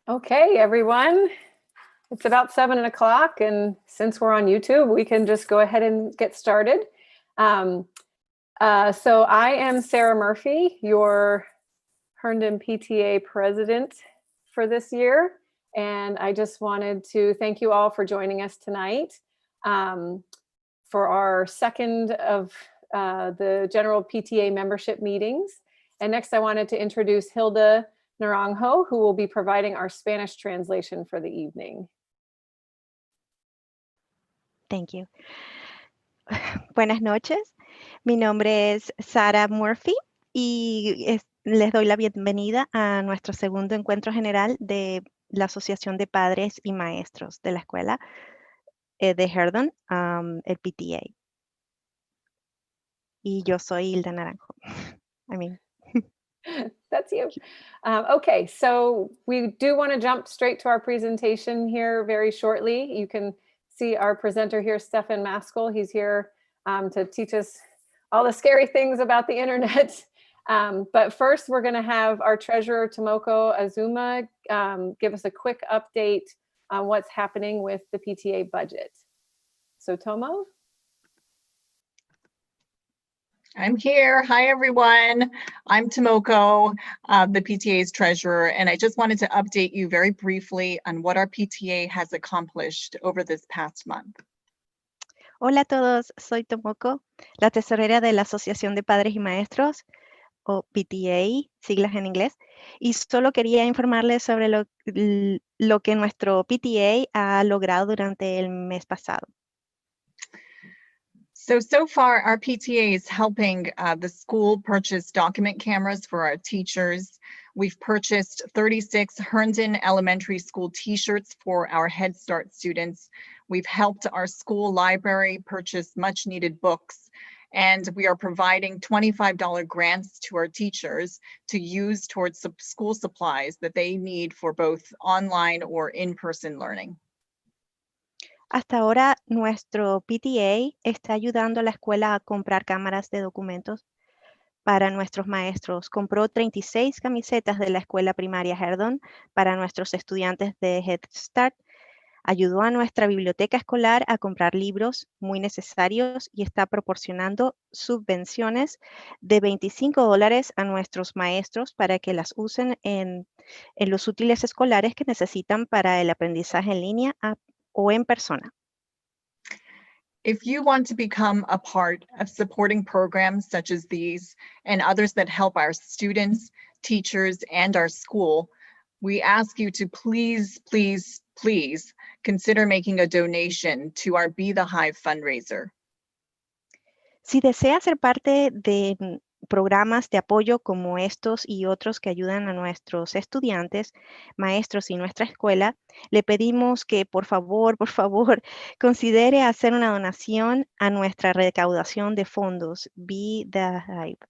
Okay, everyone. It's about 7 o'clock, and since we're on YouTube, we can just go ahead and get started. Um, so I am Sarah Murphy, your Herndon PTA president for this year, and I just wanted to thank you all for joining us tonight for our second of the general PTA membership meetings. And next, I wanted to introduce Hilda Naranjo, who will be providing our Spanish translation for the evening. Thank you. Buenas noches. Mi nombre es Sarah Murphy y les doy la bienvenida a nuestro segundo encuentro general de la Asociación de Padres y Maestros de la Escuela de Herndon, el PTA. Y yo soy Hilda Naranjo. That's you. Okay, so we do want to jump straight to our presentation here very shortly. You can see our presenter here, Stefan Maskell. He's here to teach us all the scary things about the internet. But first, we're going to have our treasurer, Tomoko Azuma, give us a quick update on what's happening with the PTA budget. So Tomo? I'm here. Hi, everyone. I'm Tomoko, the PTA's treasurer, and I just wanted to update you very briefly on what our PTA has accomplished over this past month. Hola a todos, soy Tomoko, la tesorera de la Asociación de Padres y Maestros, o PTA, siglas en inglés, y solo quería informarles sobre lo que nuestro PTA ha logrado durante el mes pasado. So far, our PTA is helping the school purchase document cameras for our teachers. We've purchased 36 Herndon Elementary School t-shirts for our Head Start students. We've helped our school library purchase much needed books, and we are providing $25 grants to our teachers to use towards school supplies that they need for both online or in-person learning. Hasta ahora, nuestro PTA está ayudando a la escuela a comprar cámaras de documentos para nuestros maestros. Compró 36 camisetas de la escuela primaria Herndon para nuestros estudiantes de Head Start. Ayudó a nuestra biblioteca escolar a comprar libros muy necesarios y está proporcionando subvenciones de $25 a nuestros maestros para que las usen en los útiles escolares que necesitan para el aprendizaje en línea o en persona. If you want to become a part of supporting programs such as these and others that help our students, teachers, and our school, we ask you to please, please, please consider making a donation to our Be the Hive fundraiser. Si desea ser parte de programas de apoyo como estos y otros que ayudan a nuestros estudiantes, maestros y nuestra escuela, le pedimos que por favor, considere hacer una donación a nuestra recaudación de fondos, Be the Hive.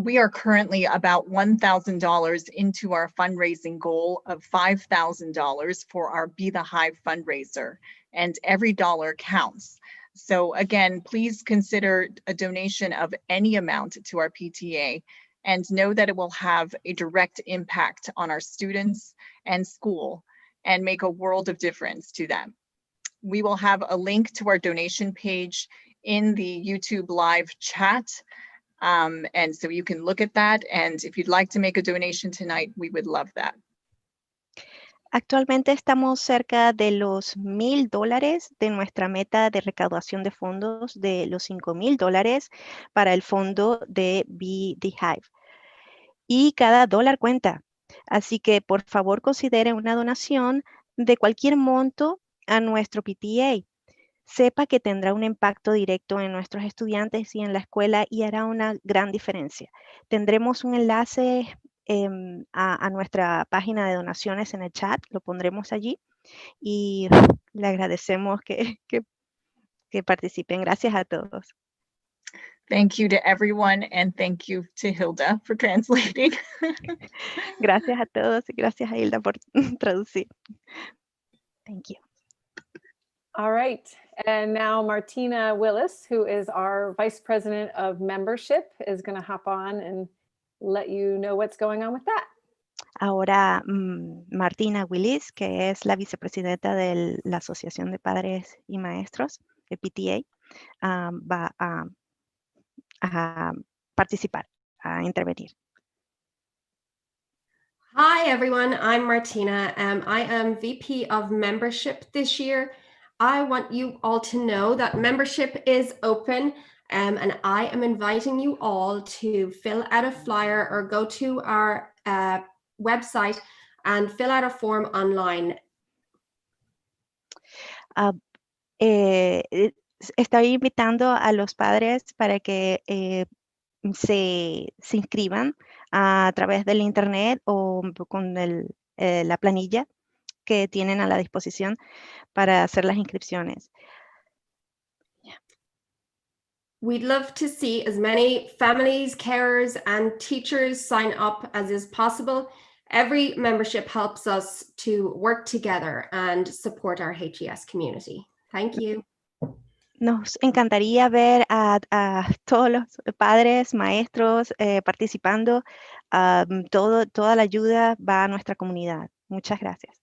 We are currently about $1,000 into our fundraising goal of $5,000 for our Be the Hive fundraiser, and every dollar counts. So again, please consider a donation of any amount to our PTA and know that it will have a direct impact on our students and school and make a world of difference to them. We will have a link to our donation page in the YouTube live chat. And so you can look at that. And if you'd like to make a donation tonight, we would love that. Actualmente estamos cerca de los $1,000 de nuestra meta de recaudación de fondos de los $5,000 para el fondo de Be the Hive. Y cada dólar cuenta. Así que por favor considere una donación de cualquier monto a nuestro PTA. Sepa que tendrá un impacto directo en nuestros estudiantes y en la escuela y hará una gran diferencia. Tendremos un enlace a nuestra página de donaciones en el chat, lo pondremos allí y le agradecemos que participen. Gracias a todos. Thank you to everyone, and thank you to Hilda for translating. Gracias a todos y gracias a Hilda por traducir. Thank you. All right, and now Martina Willis, who is our Vice President of Membership, is going to hop on and let you know what's going on with that. Ahora Martina Willis, que es la vicepresidenta de la Asociación de Padres y Maestros, el PTA, va a participar, a intervenir. Hi, everyone. I'm Martina. I am VP of Membership this year. I want you all to know that membership is open, and I am inviting you all to fill out a flyer or go to our website and fill out a form online. Estoy invitando a los padres para que se inscriban a través del internet o con la planilla que tienen a la disposición para hacer las inscripciones. We'd love to see as many families, carers, and teachers sign up as is possible. Every membership helps us to work together and support our HES community. Thank you. Nos encantaría ver a todos los padres, maestros participando. Toda la ayuda va a nuestra comunidad. Muchas gracias.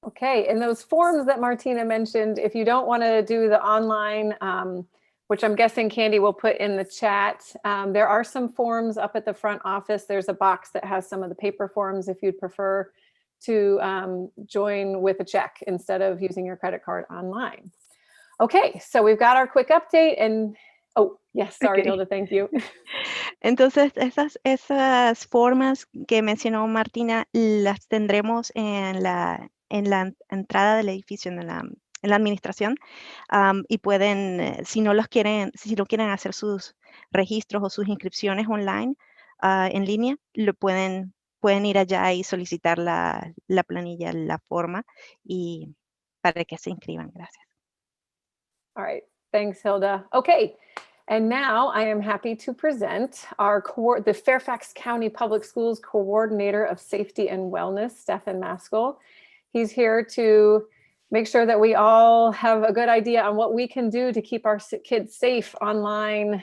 Okay, and those forms that Martina mentioned, if you don't want to do the online, which I'm guessing Candy will put in the chat, there are some forms up at the front office. There's a box that has some of the paper forms if you'd prefer to join with a check instead of using your credit card online. Okay, so we've got our quick update and, oh, yes, sorry, Okay. Hilda, thank you. Entonces, esas formas que mencionó Martina las tendremos en la entrada del edificio, en la administración, y pueden, si no quieren hacer sus registros o sus inscripciones online, en línea, pueden ir allá y solicitar la planilla, la forma, y para que se inscriban. Gracias. All right, thanks, Hilda. Okay, and now I am happy to present the Fairfax County Public Schools Coordinator of Safety and Wellness, Stefan Maskell. He's here to make sure that we all have a good idea on what we can do to keep our kids safe online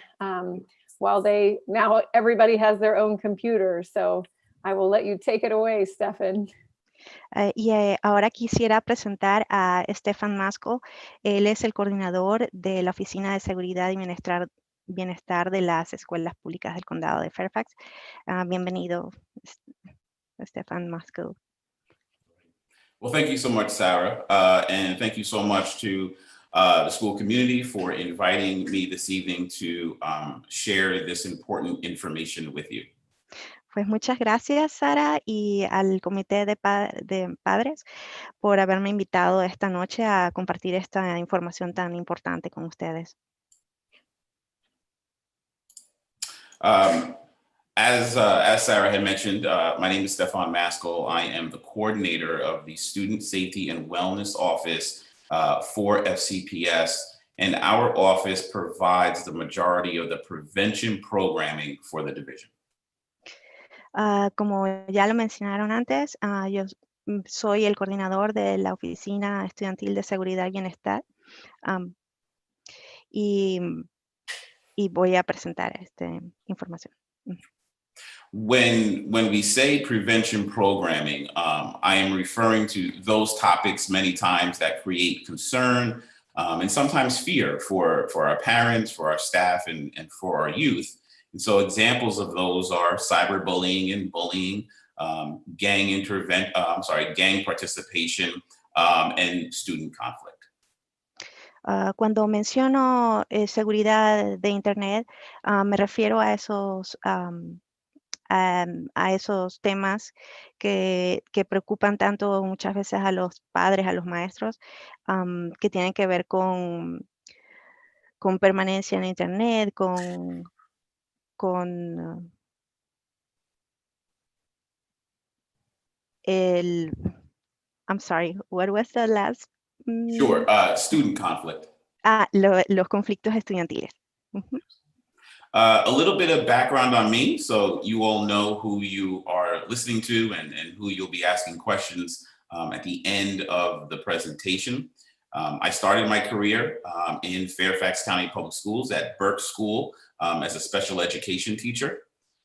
while now everybody has their own computer. So I will let you take it away, Stefan. Ahora quisiera presentar a Stefan Maskell. Él es el coordinador de la Oficina de Seguridad y Bienestar de las Escuelas Públicas del Condado de Fairfax. Bienvenido, Stefan Maskell. Well, thank you so much, Sarah, and thank you so much to the school community for inviting me this evening to share this important information with you. Pues muchas gracias, Sara, y al Comité de Padres por haberme invitado esta noche a compartir esta información tan importante con ustedes. As Sarah had mentioned, my name is Stefan Maskell. I am the coordinator of the Student Safety and Wellness Office for FCPS, and our office provides the majority of the prevention programming for the division. Como ya lo mencionaron antes, yo soy el coordinador de la Oficina Estudiantil de Seguridad y Bienestar, y voy a presentar esta información. When we say prevention programming, I am referring to those topics many times that create concern and sometimes fear for our parents, for our staff, and for our youth. And so examples of those are cyberbullying and bullying, gang participation, and student conflict. Cuando menciono seguridad de Internet, me refiero a esos temas que preocupan tanto muchas veces a los padres, a los maestros, que tienen que ver con permanencia en Internet, I'm sorry, what was the last? Sure, student conflict. Los conflictos estudiantiles. A little bit of background on me, so you all know who you are listening to and who you'll be asking questions at the end of the presentation. I started my career in Fairfax County Public Schools at Burke School as a special education teacher.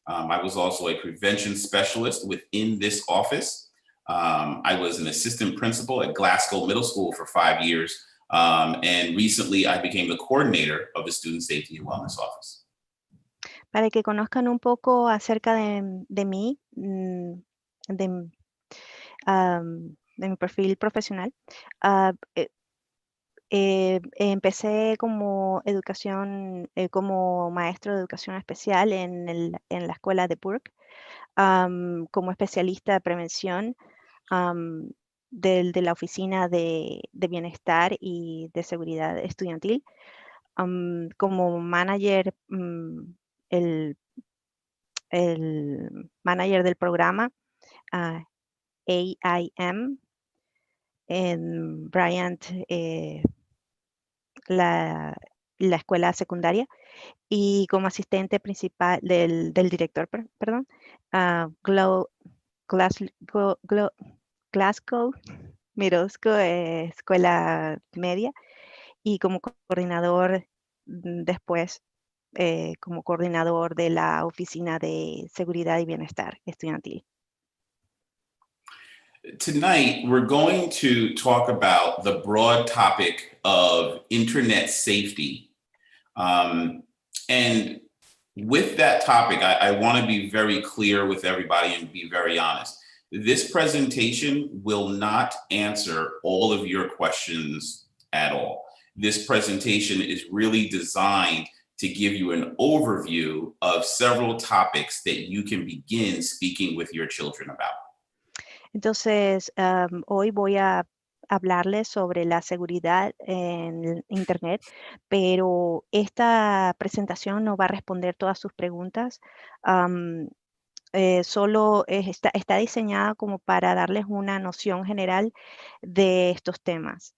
I was also a prevention specialist within this office. I was an assistant principal at Glasgow Middle School for 5 years. And recently I became the coordinator of the Student Safety and Wellness Office. Para que conozcan un poco acerca de mí, de mi perfil profesional, empecé como como maestro de educación especial en la escuela de Burke, como especialista de prevención de la Oficina de Bienestar y de Seguridad Estudiantil, como manager, el manager del programa AIM en Bryant, la escuela secundaria, y como asistente principal del director, perdón, Glasgow Middle School, escuela media, y como coordinador después, como coordinador de la Oficina de Seguridad y Bienestar Estudiantil. Tonight, we're going to talk about the broad topic of internet safety. And with that topic, I want to be very clear with everybody and be very honest. This presentation will not answer all of your questions at all. This presentation is really designed to give you an overview of several topics that you can begin speaking with your children about. Entonces, hoy voy a hablarles sobre la seguridad en Internet, pero esta presentación no va a responder todas sus preguntas. Solo está diseñada como para darles una noción general de estos temas.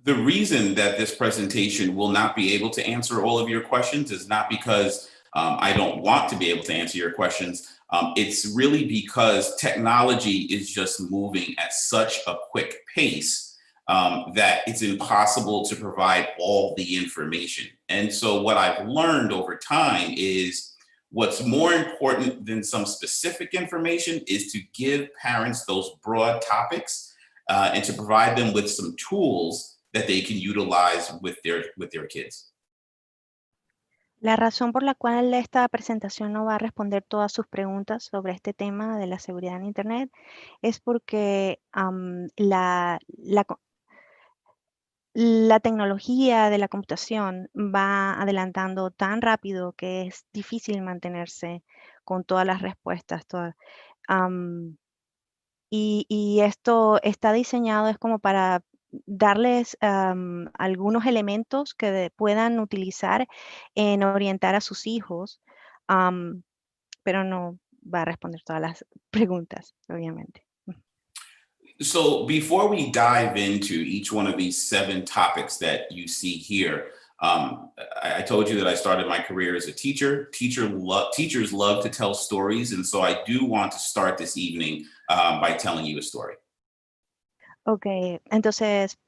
The reason that this presentation will not be able to answer all of your questions is not because I don't want to be able to answer your questions. It's really because technology is just moving at such a quick pace that it's impossible to provide all the information. And so what I've learned over time is what's more important than some specific information is to give parents those broad topics and to provide them with some tools that they can utilize with their kids. La razón por la cual esta presentación no va a responder todas sus preguntas sobre este tema de la seguridad en Internet es porque la tecnología de la computación va adelantando tan rápido que es difícil mantenerse con todas las respuestas. Y esto está diseñado es como para darles algunos elementos que puedan utilizar en orientar a sus hijos, pero no va a responder todas las preguntas, obviamente. So before we dive into each one of these 7 topics that you see here, I told you that I started my career as a teacher. Teachers love to tell stories, and so I do want to start this evening by telling you a story. Ok, entonces,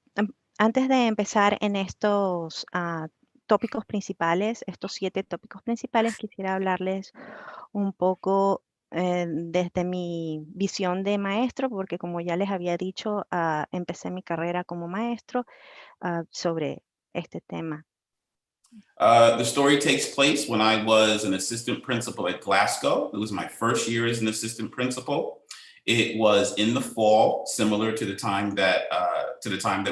antes de empezar en estos tópicos principales, estos 7 tópicos principales, quisiera hablarles un poco desde mi visión de maestro, porque como ya les había dicho, empecé mi carrera como maestro sobre este tema. The story takes place when I was an assistant principal at Glasgow. It was my first year as an assistant principal. It was in the fall, similar to the time that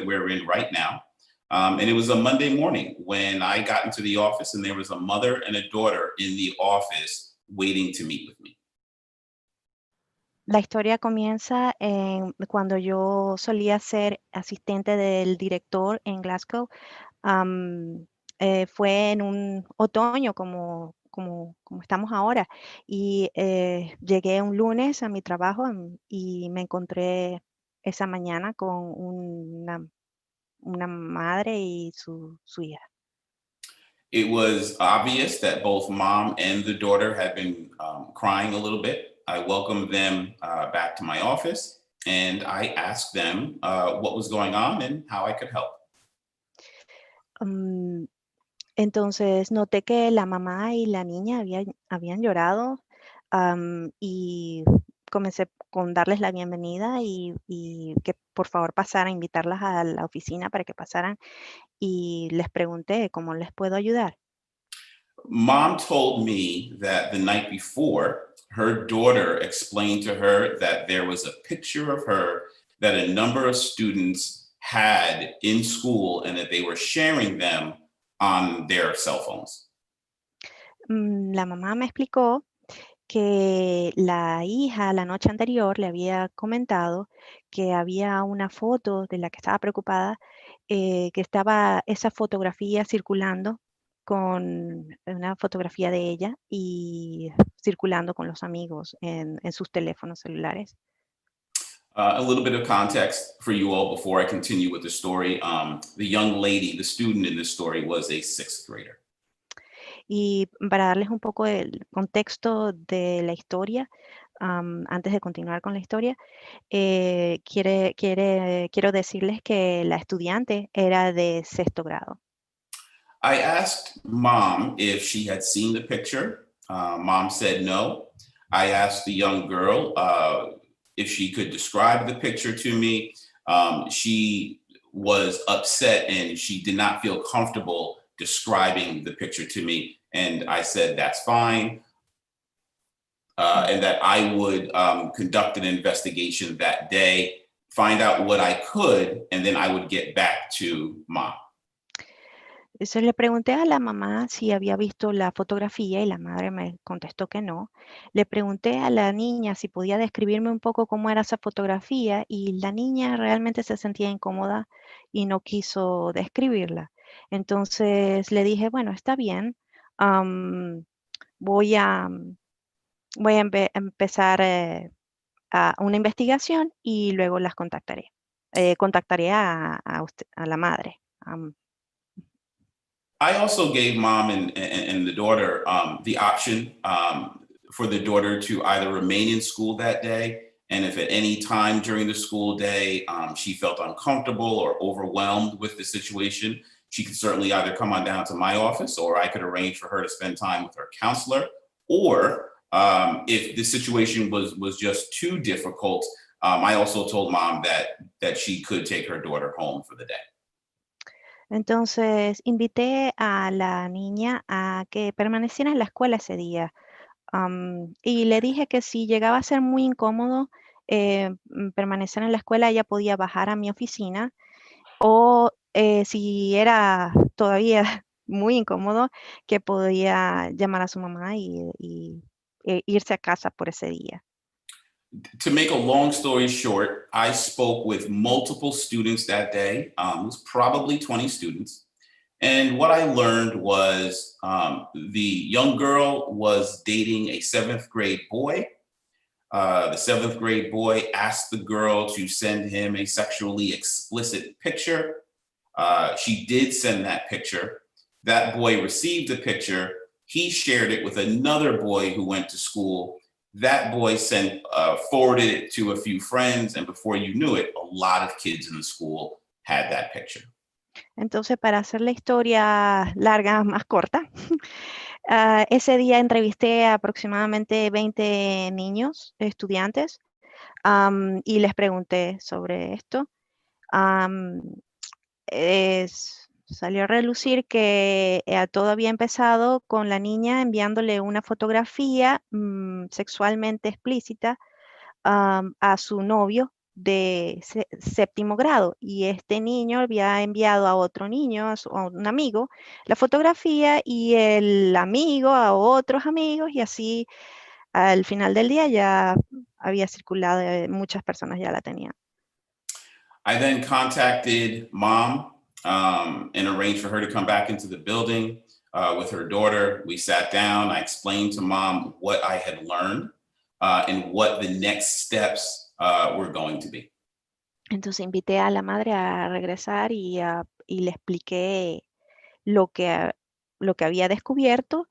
we're in right now. And it was a Monday morning when I got into the office and there was a mother and a daughter in the office waiting to meet with me. La historia comienza cuando yo solía ser asistente del director en Glasgow. Fue en un otoño como estamos ahora, y llegué un lunes a mi trabajo y me encontré esa mañana con una madre y su hija. It was obvious that both mom and the daughter had been crying a little bit. I welcomed them back to my office and I asked them what was going on and how I could help. Entonces noté que la mamá y la niña habían llorado, y comencé con darles la bienvenida y que por favor pasaran, invitarlas a la oficina para que pasaran y les pregunté cómo les puedo ayudar. Mom told me that the night before, her daughter explained to her that there was a picture of her that a number of students had in school and that they were sharing them on their cell phones. La mamá me explicó que la hija la noche anterior le había comentado que había una foto de la que estaba preocupada, que estaba esa fotografía circulando con una fotografía de ella y circulando con los amigos en sus teléfonos celulares. A little bit of context for you all before I continue with the story. The young lady, the student in this story, was a sixth grader. Y para darles un poco del contexto de la historia, antes de continuar con la historia, quiero decirles que la estudiante era de sexto grado. I asked mom if she had seen the picture. Mom said no. I asked the young girl if she could describe the picture to me. She was upset and she did not feel comfortable describing the picture to me. And I said, that's fine. And that I would conduct an investigation that day, find out what I could, and then I would get back to mom. Entonces le pregunté a la mamá si había visto la fotografía y la madre me contestó que no. Le pregunté a la niña si podía describirme un poco cómo era esa fotografía y la niña realmente se sentía incómoda y no quiso describirla. Entonces le dije, bueno, está bien, voy a empezar a una investigación y luego las contactaré. Contactaré a la madre. I also gave mom and the daughter the option for the daughter to either remain in school that day, and if at any time during the school day she felt uncomfortable or overwhelmed with the situation, she could certainly either come on down to my office, or I could arrange for her to spend time with her counselor. Or if the situation was just too difficult, I also told mom that she could take her daughter home for the day. Entonces, invité a la niña a que permaneciera en la escuela ese día. Y le dije que si llegaba a ser muy incómodo permanecer en la escuela, ella podía bajar a mi oficina o si era todavía muy incómodo, que podía llamar a su mamá e irse a casa por ese día. To make a long story short, I spoke with multiple students that day. It was probably 20 students. And what I learned was the young girl was dating a seventh grade boy. The seventh grade boy asked the girl to send him a sexually explicit picture. She did send that picture. That boy received the picture. He shared it with another boy who went to school. That boy forwarded it to a few friends, and before you knew it, a lot of kids in the school had that picture. Entonces, para hacer la historia larga, más corta, ese día entrevisté a aproximadamente 20 niños, estudiantes, y les pregunté sobre esto. Salió a relucir que todo había empezado con la niña enviándole una fotografía sexualmente explícita a su novio de séptimo grado, y este niño había enviado a otro niño, a un amigo, la fotografía, y el amigo a otros amigos, y así al final del día ya había circulado, muchas personas ya la tenían. I then contacted mom and arranged for her to come back into the building with her daughter. We sat down. I explained to mom what I had learned and what the next steps were going to be. Entonces invité a la madre a regresar y le expliqué lo que había descubierto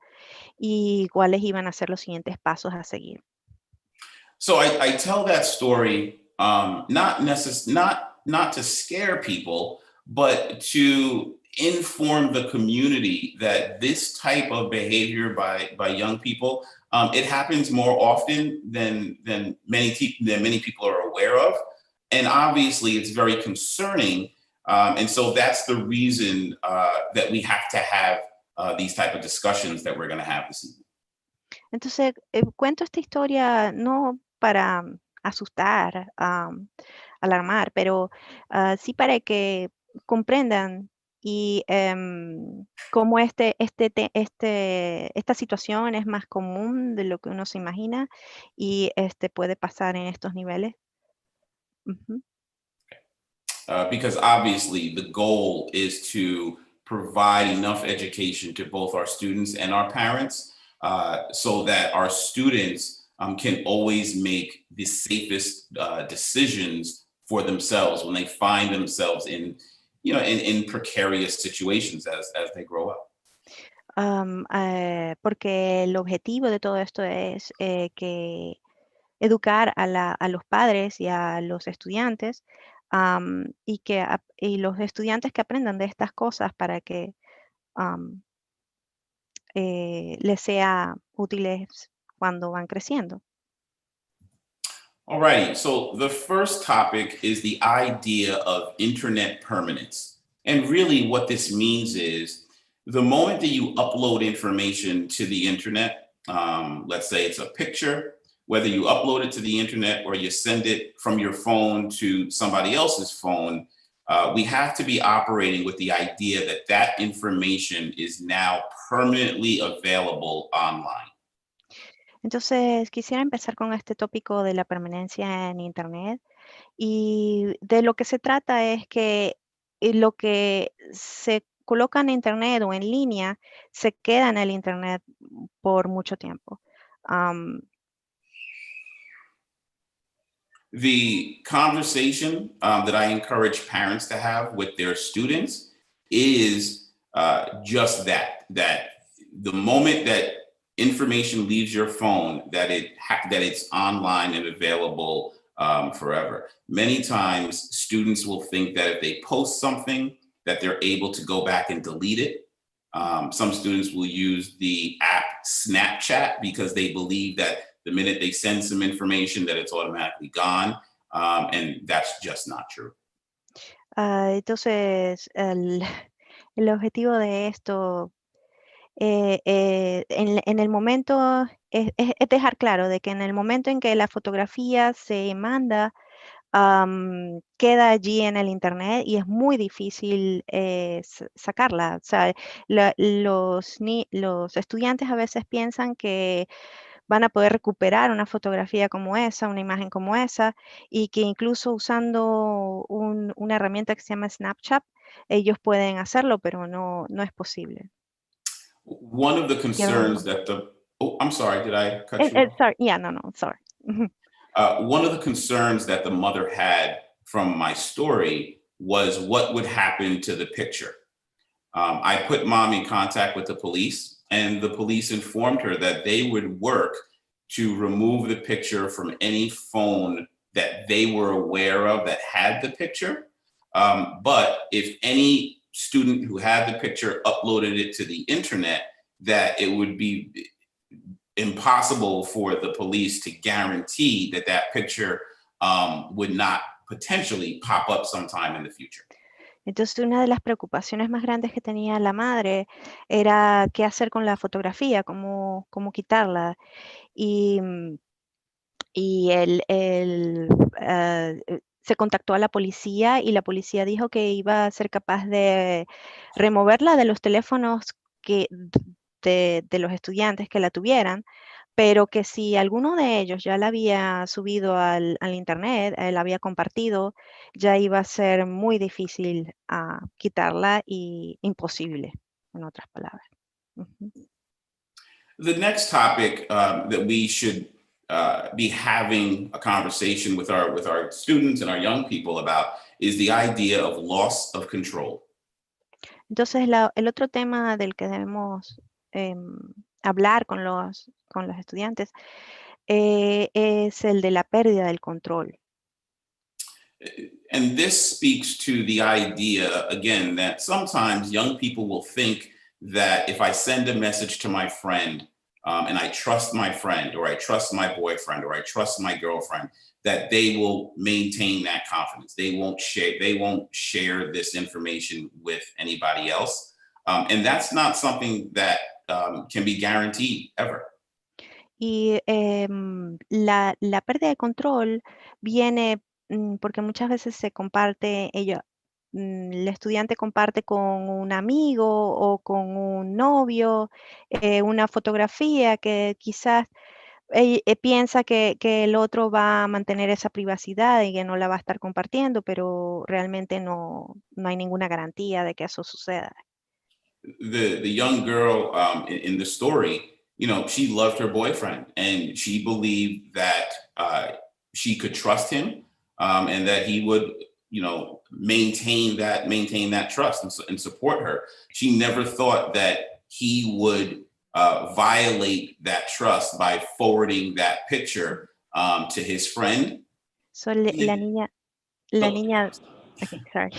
y cuáles iban a ser los siguientes pasos a seguir. So I tell that story not to scare people, but to inform the community that this type of behavior by young people, it happens more often than many people are aware of. And obviously it's very concerning. And so that's the reason that we have to have these type of discussions that we're going to have this evening. Entonces, cuento esta historia no para asustar, alarmar, pero sí para que comprendan y cómo esta situación es más común de lo que uno se imagina y puede pasar en estos niveles. Ujú. Because obviously the goal is to provide enough education to both our students and our parents so that our students can always make the safest decisions for themselves when they find themselves in precarious situations as they grow up. Porque el objetivo de todo esto es que educar a los padres y a los estudiantes y los estudiantes que aprendan de estas cosas para que les sea útiles cuando van creciendo. All righty, so the first topic is the idea of internet permanence. And really what this means is the moment that you upload information to the internet, let's say it's a picture, whether you upload it to the internet or you send it from your phone to somebody else's phone, we have to be operating with the idea that that information is now permanently available online. Entonces, quisiera empezar con este tópico de la permanencia en Internet. Y de lo que se trata es que lo que se coloca en Internet o en línea se queda en el Internet por mucho tiempo. The conversation that I encourage parents to have with their students is just that the moment that information leaves your phone, that it's online and available forever. Many times students will think that if they post something that they're able to go back and delete it. Some students will use the app Snapchat because they believe that the minute they send some information that it's automatically gone. And that's just not true. Entonces, el objetivo de esto en el momento es dejar claro de que en el momento en que la fotografía se manda, queda allí en el internet y es muy difícil sacarla. O sea, los estudiantes a veces piensan que van a poder recuperar una fotografía como esa, una imagen como esa, y que incluso usando una herramienta que se llama Snapchat, ellos pueden hacerlo, pero no es posible. One of the concerns that I'm sorry, did I cut you off? Sorry, yeah, no, sorry. One of the concerns that the mother had from my story was what would happen to the picture. I put mom in contact with the police, and the police informed her that they would work to remove the picture from any phone that they were aware of that had the picture. But if any student who had the picture uploaded it to the internet, that it would be impossible for the police to guarantee that that picture would not potentially pop up sometime in the future. Entonces, una de las preocupaciones más grandes que tenía la madre era qué hacer con la fotografía, cómo quitarla. Y se contactó a la policía y la policía dijo que iba a ser capaz de removerla de los teléfonos de los estudiantes que la tuvieran, pero que si alguno de ellos ya la había subido al internet, la había compartido, ya iba a ser muy difícil quitarla y imposible, en otras palabras. Ujú. The next topic that we should be having a conversation with our students and our young people about is the idea of loss of control. Entonces, el otro tema del que debemos hablar con los estudiantes es el de la pérdida del control. And this speaks to the idea, again, that sometimes young people will think that if I send a message to my friend and I trust my friend, or I trust my boyfriend, or I trust my girlfriend, that they will maintain that confidence. They won't share this information with anybody else. And that's not something that can be guaranteed ever. Y la pérdida de control viene porque muchas veces se comparte, el estudiante comparte con un amigo o con un novio una fotografía que quizás piensa que el otro va a mantener esa privacidad y que no la va a estar compartiendo, pero realmente no hay ninguna garantía de que eso suceda. The young girl in the story, she loved her boyfriend and she believed that she could trust him and that he would, maintain that trust and support her. She never thought that he would violate that trust by forwarding that picture to his friend. So, la niña, Oh, okay, sorry.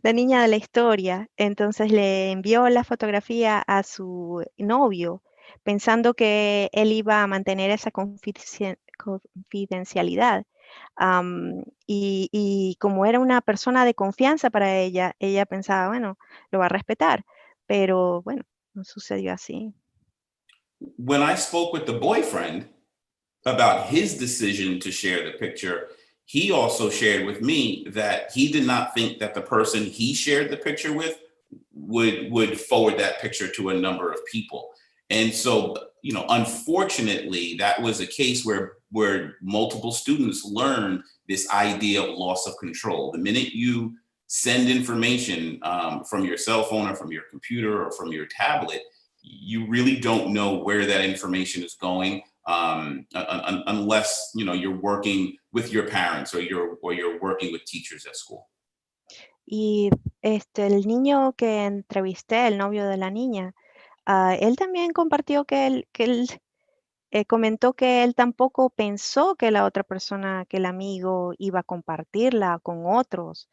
La niña de la historia, entonces le envió la fotografía a su novio, pensando que él iba a mantener esa confidencialidad. Y como era una persona de confianza para ella, ella pensaba, bueno, lo va a respetar, pero bueno, no sucedió así. When I spoke with the boyfriend about his decision to share the picture, he also shared with me that he did not think that the person he shared the picture with would forward that picture to a number of people. And so, unfortunately, that was a case where multiple students learned this idea of loss of control. The minute you send information from your cell phone or from your computer or from your tablet, you really don't know where that information is going unless you're working with your parents or you're working with teachers at school. Y el niño que entrevisté, el novio de la niña, él también compartió que él comentó que él tampoco pensó que la otra persona, que el amigo iba a compartirla con otros.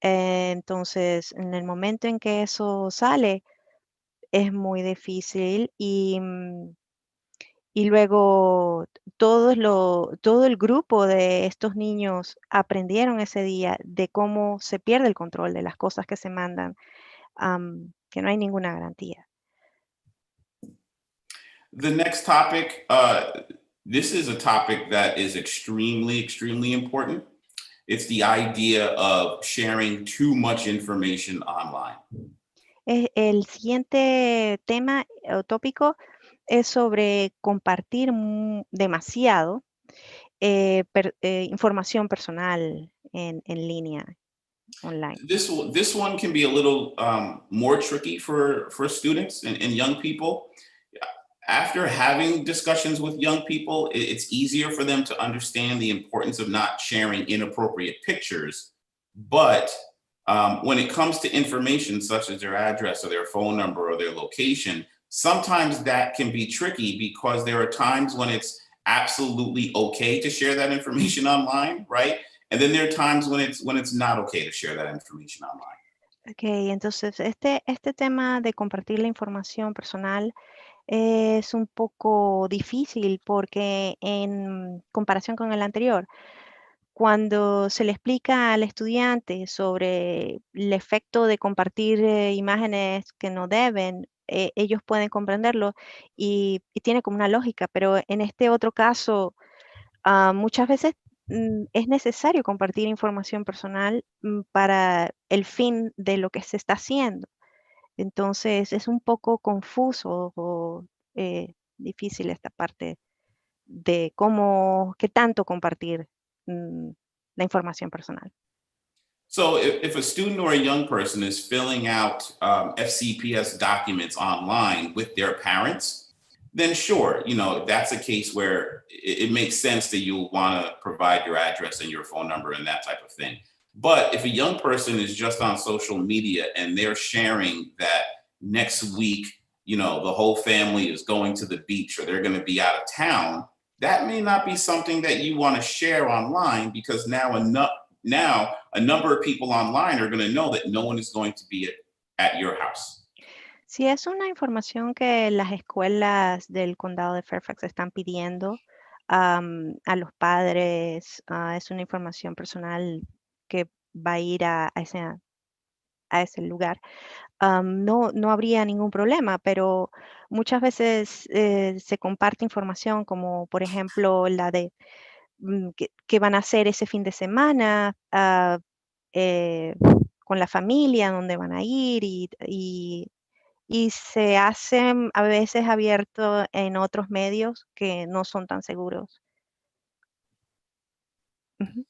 Entonces, en el momento en que eso sale, es muy difícil y luego todo el grupo de estos niños aprendieron ese día de cómo se pierde el control de las cosas que se mandan, que no hay ninguna garantía. The next topic, this is a topic that is extremely, extremely important. It's the idea of sharing too much information online. El siguiente tema o tópico es sobre compartir demasiado información personal en línea, online. This one can be a little more tricky for students and young people. After having discussions with young people, it's easier for them to understand the importance of not sharing inappropriate pictures. But when it comes to information such as their address or their phone number or their location, sometimes that can be tricky because there are times when it's absolutely okay to share that information online, right? And then there are times when it's not okay to share that information online. Ok, entonces este tema de compartir la información personal es un poco difícil porque en comparación con el anterior, cuando se le explica al estudiante sobre el efecto de compartir imágenes que no deben, ellos pueden comprenderlo y tiene como una lógica, pero en este otro caso, muchas veces es necesario compartir información personal para el fin de lo que se está haciendo. Entonces es un poco confuso o difícil esta parte de qué tanto compartir la información personal. So if a student or a young person is filling out FCPS documents online with their parents, then sure, that's a case where it makes sense that you'll want to provide your address and your phone number and that type of thing. But if a young person is just on social media and they're sharing that next week, the whole family is going to the beach or they're going to be out of town, that may not be something that you want to share online because now now a number of people online are going to know that no one is going to be at your house. Si es una información que las escuelas del condado de Fairfax están pidiendo a los padres, es una información personal que va a ir a ese lugar, no habría ningún problema, pero muchas veces se comparte información como, por ejemplo, la de qué van a hacer ese fin de semana, con la familia, dónde van a ir y se hacen a veces abierto en otros medios que no son tan seguros. Ujú.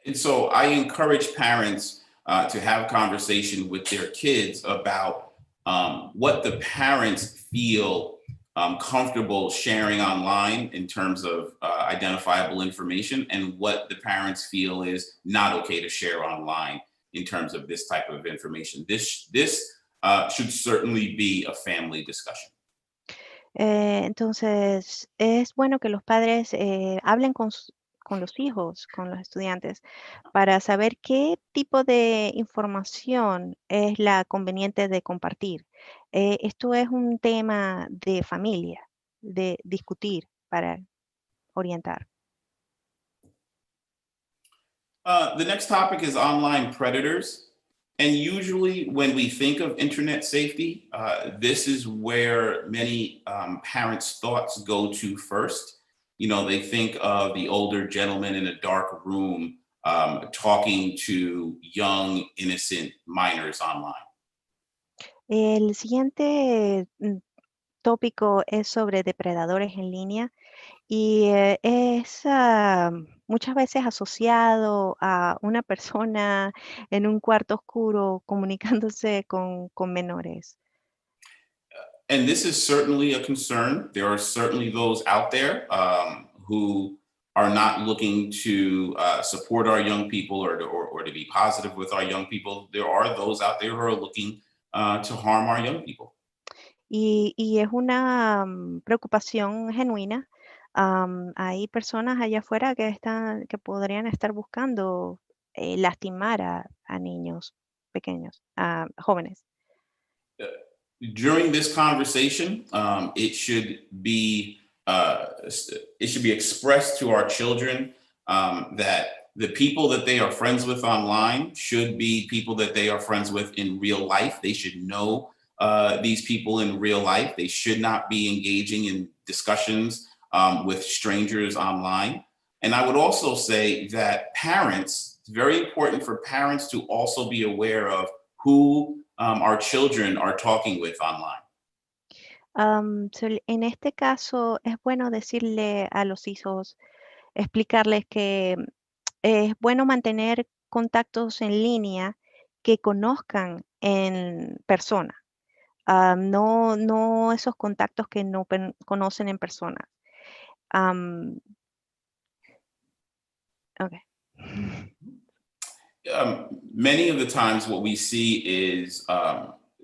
And so I encourage parents to have conversation with their kids about what the parents feel comfortable sharing online in terms of identifiable information, and what the parents feel is not okay to share online in terms of this type of information. This should certainly be a family discussion. Entonces, es bueno que los padres hablen con los hijos, con los estudiantes, para saber qué tipo de información es la conveniente de compartir. Esto es un tema de familia, de discutir para orientar. The next topic is online predators. And usually when we think of internet safety, this is where many parents' thoughts go to first. You know, they think of the older gentleman in a dark room talking to young, innocent minors online. El siguiente tópico es sobre depredadores en línea y es muchas veces asociado a una persona en un cuarto oscuro comunicándose con menores. And this is certainly a concern. There are certainly those out there who are not looking to support our young people or to be positive with our young people. There are those out there who are looking to harm our young people. Y es una preocupación genuina. Hay personas allá afuera que podrían estar buscando lastimar a niños pequeños, a jóvenes. During this conversation, it should be expressed to our children that the people that they are friends with online should be people that they are friends with in real life. They should know these people in real life. They should not be engaging in discussions with strangers online. And I would also say that parents, it's very important for parents to also be aware of who our children are talking with online. En este caso, es bueno decirle a los hijos, explicarles que es bueno mantener contactos en línea que conozcan en persona. No esos contactos que no conocen en persona. Okay. Many of the times what we see is,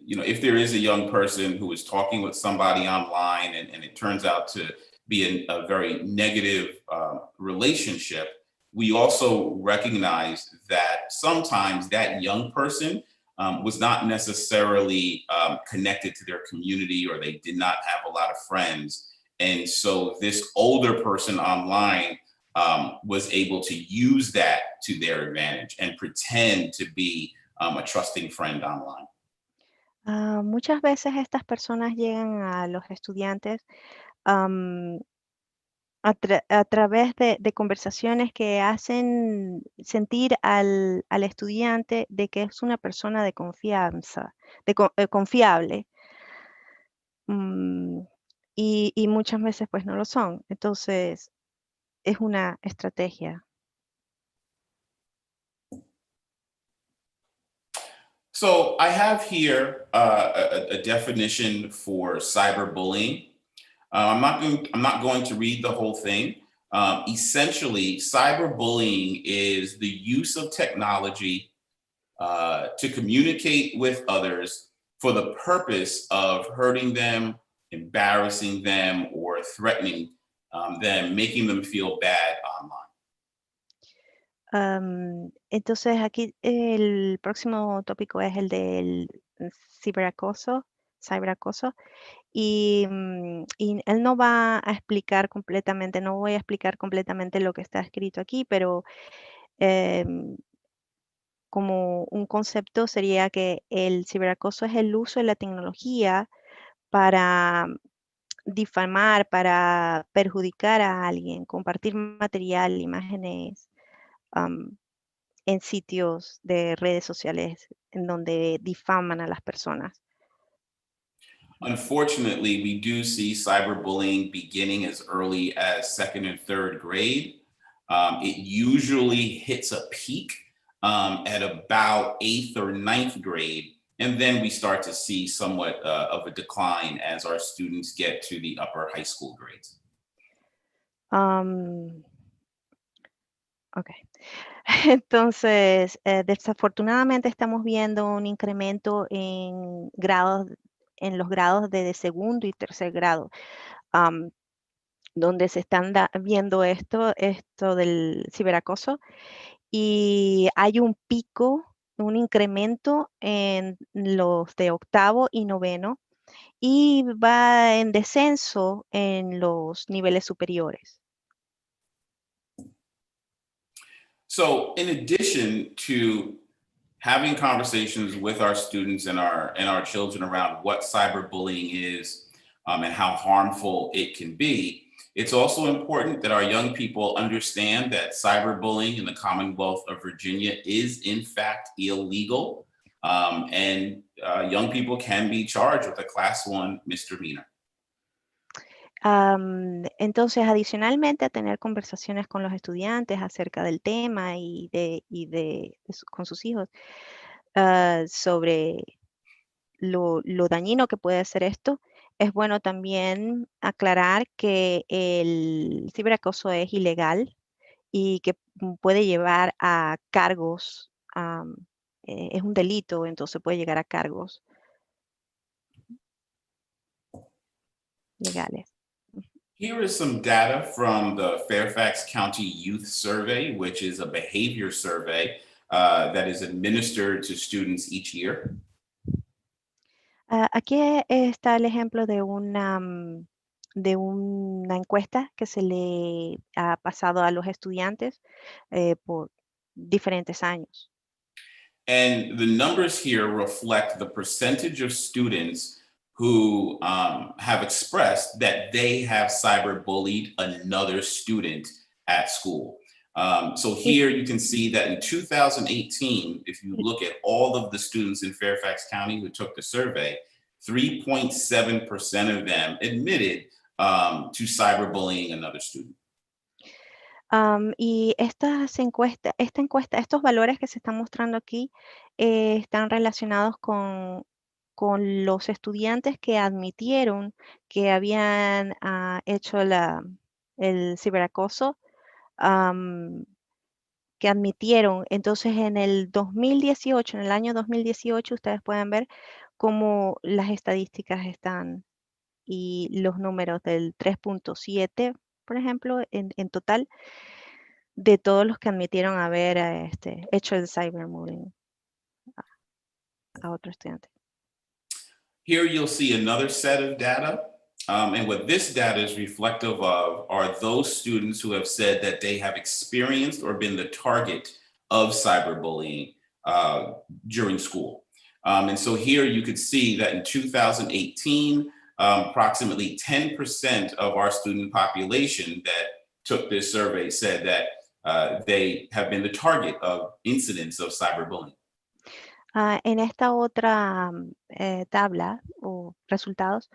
if there is a young person who is talking with somebody online and it turns out to be a very negative relationship, we also recognize that sometimes that young person was not necessarily connected to their community, or they did not have a lot of friends. And so this older person online was able to use that to their advantage and pretend to be a trusting friend online. Muchas veces estas personas llegan a los estudiantes a través de conversaciones que hacen sentir al estudiante de que es una persona de confianza, confiable. Y muchas veces pues no lo son. Entonces es una estrategia. So I have here a definition for cyberbullying. I'm not going to read the whole thing. Essentially, cyberbullying is the use of technology to communicate with others for the purpose of hurting them, embarrassing them, or threatening them, making them feel bad online. Entonces aquí el próximo tópico es el del ciberacoso, y él no va a explicar completamente, no voy a explicar completamente lo que está escrito aquí, pero em, como un concepto sería que el ciberacoso es el uso de la tecnología para difamar, para perjudicar a alguien, compartir material, imágenes, en sitios de redes sociales en donde difaman a las personas. Unfortunately, we do see cyberbullying beginning as early as second and third grade. It usually hits a peak at about eighth or ninth grade. And then we start to see somewhat of a decline as our students get to the upper high school grades. Ok. Entonces, desafortunadamente estamos viendo un incremento en grados, en los grados de segundo y tercer grado, donde se están viendo esto del ciberacoso, y hay un pico, un incremento en los de octavo y noveno, y va en descenso en los niveles superiores. So in addition to having conversations with our students and our children around what cyberbullying is and how harmful it can be, it's also important that our young people understand that cyberbullying in the Commonwealth of Virginia is in fact illegal, and young people can be charged with a Class 1 misdemeanor. Entonces, adicionalmente a tener conversaciones con los estudiantes acerca del tema con sus hijos, sobre lo dañino que puede ser esto, es bueno también aclarar que el ciberacoso es ilegal y que puede llevar a cargos, es un delito, entonces puede llegar a cargos legales. Here is some data from the Fairfax County Youth Survey, which is a behavior survey that is administered to students each year. Aquí está el ejemplo de una encuesta que se le ha pasado a los estudiantes por diferentes años. And the numbers here reflect the percentage of students who have expressed that they have cyberbullied another student at school. So here you can see that in 2018, if you look at all of the students in Fairfax County who took the survey, 3.7% of them admitted to cyberbullying another student. Y esta encuesta, estos valores que se están mostrando aquí están relacionados con los estudiantes que admitieron que habían hecho el ciberacoso, que admitieron. Entonces, en el 2018, en el año 2018, ustedes pueden ver cómo las estadísticas están y los números del 3.7, por ejemplo, en total, de todos los que admitieron haber hecho el cyberbullying a otro estudiante. Here you'll see another set of data. And what this data is reflective of are those students who have said that they have experienced or been the target of cyberbullying during school. And so here you could see that in 2018, approximately 10% of our student population that took this survey said that they have been the target of incidents of cyberbullying. En esta otra tabla o resultados,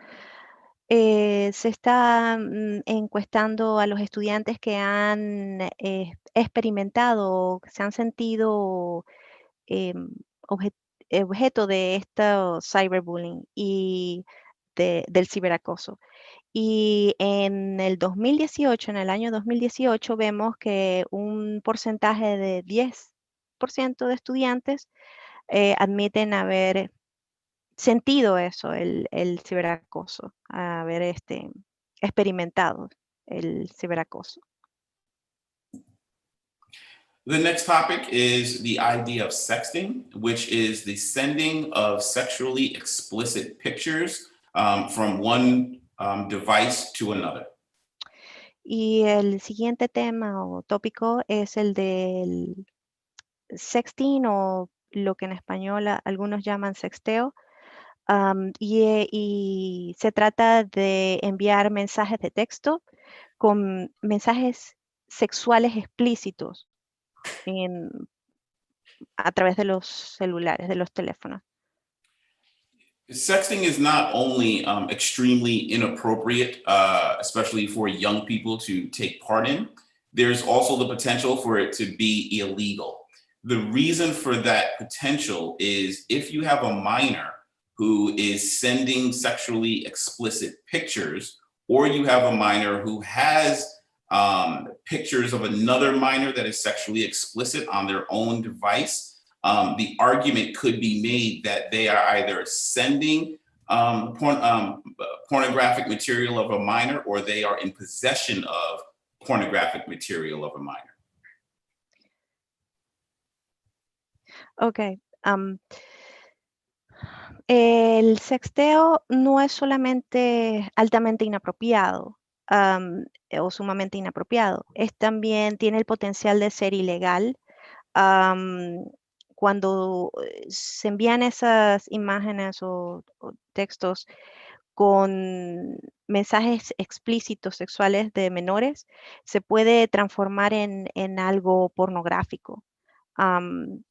se está encuestando a los estudiantes que han experimentado, que se han sentido objeto de este cyberbullying y del ciberacoso. Y en el 2018, en el año 2018, vemos que un porcentaje de 10% de estudiantes admiten haber sentido eso, el ciberacoso, haber experimentado el ciberacoso. The next topic is the idea of sexting, which is the sending of sexually explicit pictures from one device to another. Y el siguiente tema o tópico es el del sexting o lo que en español algunos llaman sexteo. Y se trata de enviar mensajes de texto con mensajes sexuales explícitos a través de los celulares, de los teléfonos. Sexting is not only extremely inappropriate, especially for young people to take part in, there's also the potential for it to be illegal. The reason for that potential is if you have a minor who is sending sexually explicit pictures, or you have a minor who has pictures of another minor that is sexually explicit on their own device, the argument could be made that they are either sending pornographic material of a minor, or they are in possession of pornographic material of a minor. Ok. El sexteo no es solamente altamente inapropiado o sumamente inapropiado, también tiene el potencial de ser ilegal. Cuando se envían esas imágenes o textos con mensajes explícitos sexuales de menores, se puede transformar en algo pornográfico.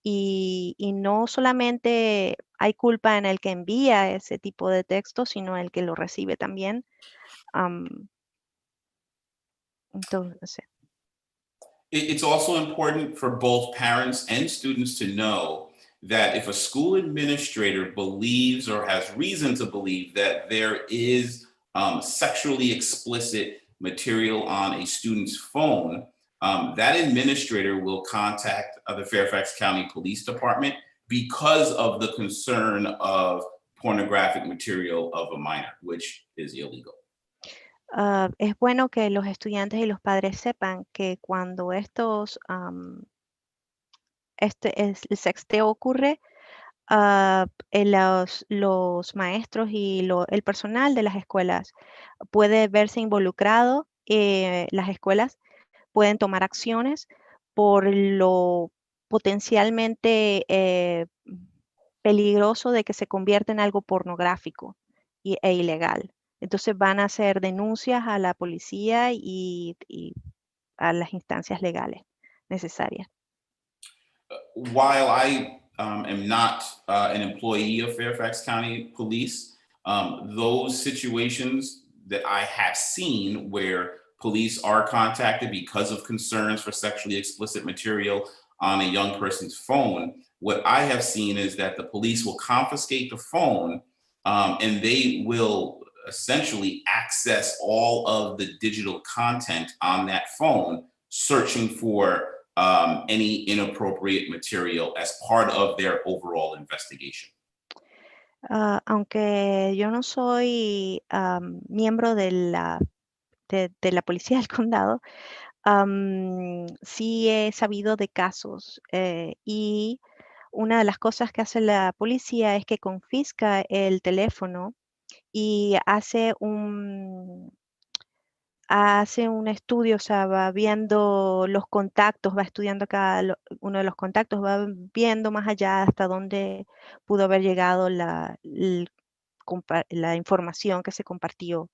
Y no solamente hay culpa en el que envía ese tipo de texto, sino el que lo recibe también. Entonces, It's also important for both parents and students to know that if a school administrator believes or has reason to believe that there is sexually explicit material on a student's phone, that administrator will contact the Fairfax County Police Department because of the concern of pornographic material of a minor, which is illegal. es bueno que los estudiantes y los padres sepan que cuando el sexteo ocurre, los maestros y el personal de las escuelas puede verse involucrado. Las escuelas pueden tomar acciones por lo potencialmente peligroso de que se convierta en algo pornográfico e ilegal. Entonces van a hacer denuncias a la policía y a las instancias legales necesarias. While I am not an employee of Fairfax County Police, those situations that I have seen where police are contacted because of concerns for sexually explicit material on a young person's phone, what I have seen is that the police will confiscate the phone and they will essentially access all of the digital content on that phone, searching for any inappropriate material as part of their overall investigation. Aunque yo no soy miembro de la policía del condado, sí he sabido de casos y una de las cosas que hace la policía es que confisca el teléfono y hace un estudio, o sea, va viendo los contactos, va estudiando uno de los contactos, va viendo más allá hasta dónde pudo haber llegado la información que se compartió.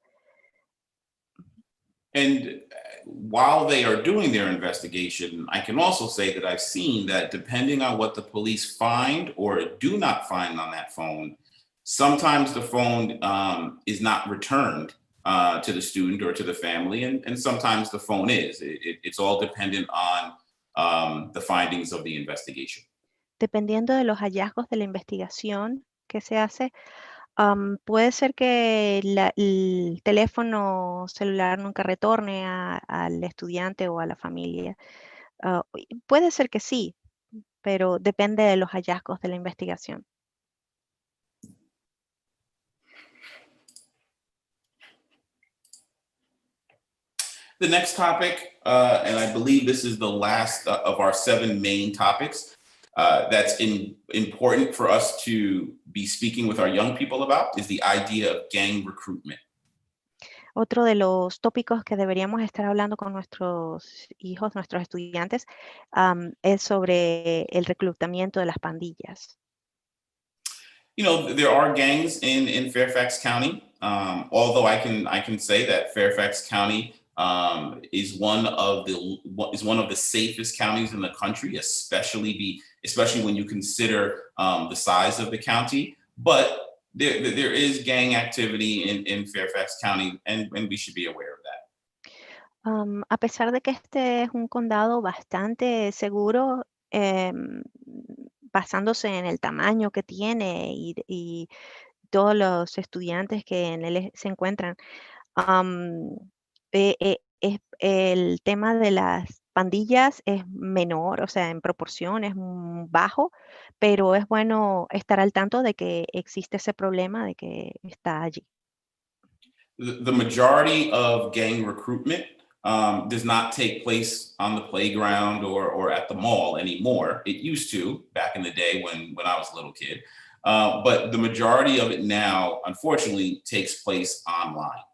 And while they are doing their investigation, I can also say that I've seen that depending on what the police find or do not find on that phone, sometimes the phone is not returned to the student or to the family, and sometimes the phone is. It's all dependent on the findings of the investigation. Dependiendo de los hallazgos de la investigación que se hace, puede ser que el teléfono celular nunca retorne al estudiante o a la familia. Puede ser que sí, pero depende de los hallazgos de la investigación. The next topic, and I believe this is the last of our 7 main topics that's important for us to be speaking with our young people about, is the idea of gang recruitment. Otro de los tópicos que deberíamos estar hablando con nuestros hijos, nuestros estudiantes, es sobre el reclutamiento de las pandillas. You know, there are gangs in Fairfax County. Although I can say that Fairfax County is one of the safest counties in the country, especially when you consider the size of the county. But there is gang activity in Fairfax County, and we should be aware of that. A pesar de que este es un condado bastante seguro, basándose en el tamaño que tiene y todos los estudiantes que en él se encuentran, el tema de las pandillas es menor, o sea, en proporción es bajo, pero es bueno estar al tanto de que existe ese problema de que está allí. The majority of gang recruitment does not take place on the playground or at the mall anymore. It used to back in the day when I was a little kid. But the majority of it now, unfortunately, takes place online.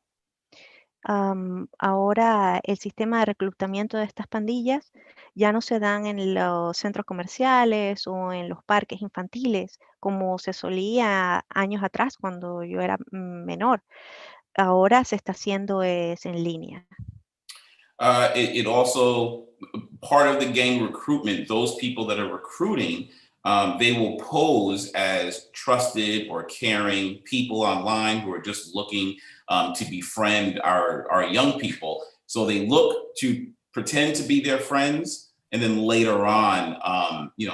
Ahora el sistema de reclutamiento de estas pandillas ya no se dan en los centros comerciales o en los parques infantiles como se solía años atrás cuando yo era menor. Ahora se está haciendo es en línea. It also, part of the gang recruitment, those people that are recruiting, they will pose as trusted or caring people online who are just looking to befriend our young people. So they look to pretend to be their friends, and then later on,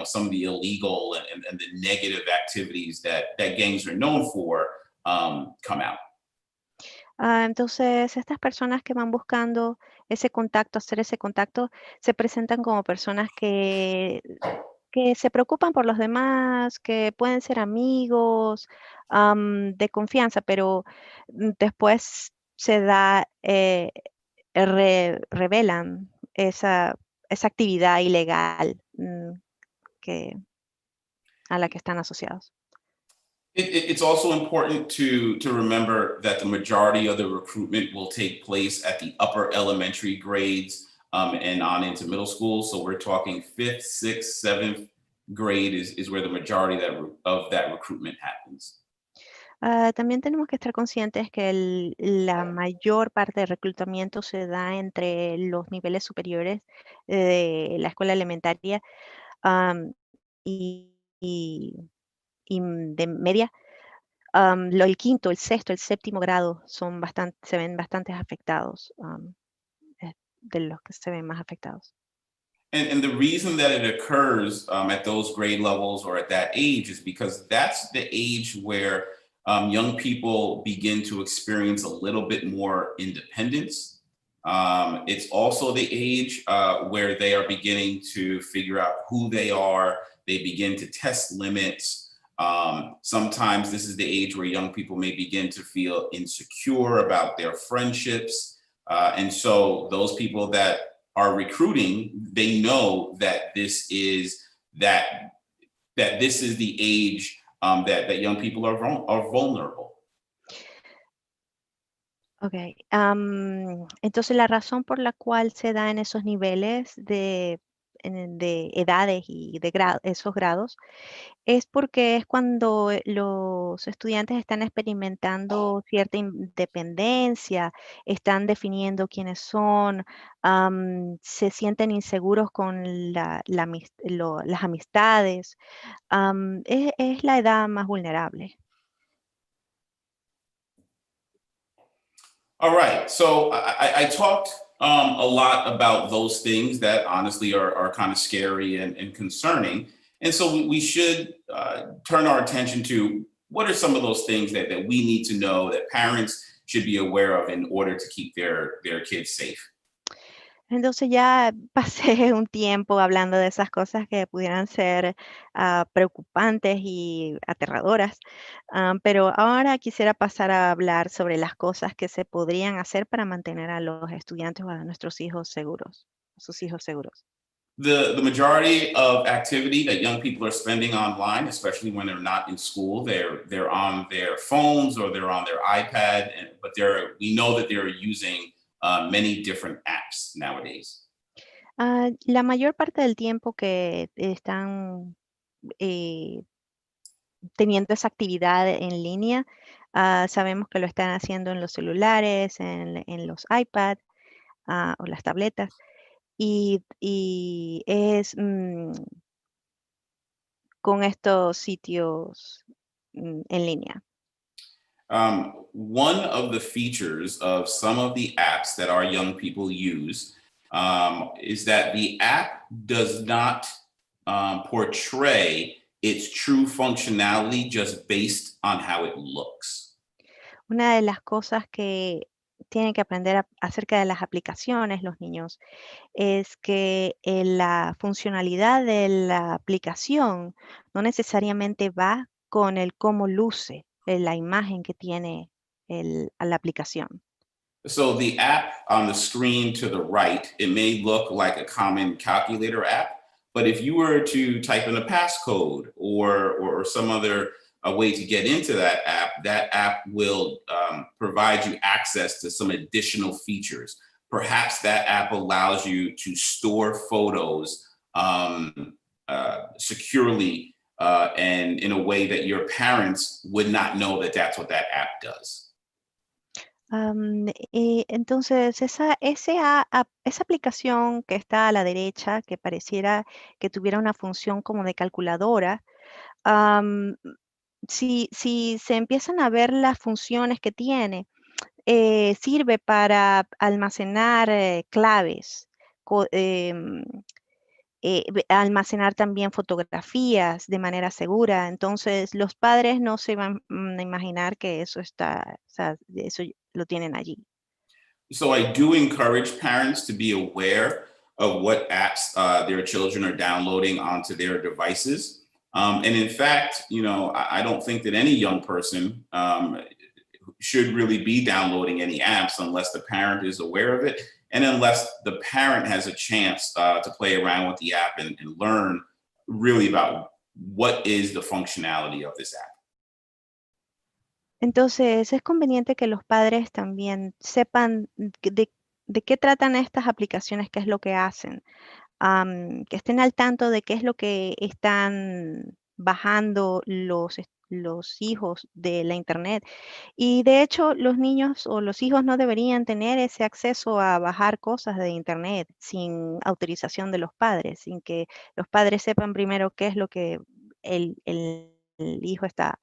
some of the illegal and the negative activities that gangs are known for come out. Entonces, estas personas que van buscando ese contacto, hacer ese contacto, se presentan como personas que se preocupan por los demás, que pueden ser amigos, de confianza, pero después se da, revelan esa actividad ilegal a la que están asociados. It's also important to remember that the majority of the recruitment will take place at the upper elementary grades and on into middle school. So we're talking 5th, 6th, 7th grade is where the majority of that recruitment happens. También tenemos que estar conscientes que la mayor parte del reclutamiento se da entre los niveles superiores de la escuela elementaria y de media. El quinto, el sexto, el séptimo grado se ven bastante afectados, de los que se ven más afectados. And the reason that it occurs at those grade levels or at that age is because that's the age where young people begin to experience a little bit more independence. It's also the age where they are beginning to figure out who they are. They begin to test limits. Sometimes this is the age where young people may begin to feel insecure about their friendships. And so those people that are recruiting, they know that this is the age that young people are vulnerable. Ok. Entonces la razón por la cual se da en esos niveles de edades y de esos grados es porque es cuando los estudiantes están experimentando cierta independencia, están definiendo quiénes son, se sienten inseguros con las amistades. Es la edad más vulnerable. All right, so I talked a lot about those things that honestly are kind of scary and concerning. And so we should turn our attention to what are some of those things that we need to know that parents should be aware of in order to keep their kids safe. Entonces ya pasé un tiempo hablando de esas cosas que pudieran ser preocupantes y aterradoras, pero ahora quisiera pasar a hablar sobre las cosas que se podrían hacer para mantener a los estudiantes o a nuestros hijos seguros, a sus hijos seguros. The majority of activity that young people are spending online, especially when they're not in school, they're on their phones or they're on their iPad, but we know that they're using many different apps nowadays. La mayor parte del tiempo que están eh, teniendo esa actividad en línea, sabemos que lo están haciendo en los celulares, en los iPad o las tabletas, y es con estos sitios en línea. One of the features of some of the apps that our young people use is that the app does not portray its true functionality just based on how it looks. Una de las cosas que tienen que aprender acerca de las aplicaciones los niños es que la funcionalidad de la aplicación no necesariamente va con el cómo luce la imagen que tiene la aplicación. So the app on the screen to the right, it may look like a common calculator app, but if you were to type in a passcode or some other way to get into that app will provide you access to some additional features. Perhaps that app allows you to store photos securely and in a way that your parents would not know that that's what that app does. Entonces, esa aplicación que está a la derecha, que pareciera que tuviera una función como de calculadora, si se empiezan a ver las funciones que tiene, sirve para almacenar claves, almacenar también fotografías de manera segura. Entonces, los padres no se van a imaginar que eso está, o sea, eso lo tienen allí. So I do encourage parents to be aware of what apps their children are downloading onto their devices. And in fact, I don't think that any young person should really be downloading any apps unless the parent is aware of it and unless the parent has a chance to play around with the app and learn really about what is the functionality of this app. Entonces, es conveniente que los padres también sepan de qué tratan estas aplicaciones, qué es lo que hacen, que estén al tanto de qué es lo que están bajando los hijos de la internet. Y de hecho, los niños o los hijos no deberían tener ese acceso a bajar cosas de internet sin autorización de los padres, sin que los padres sepan primero qué es lo que el hijo está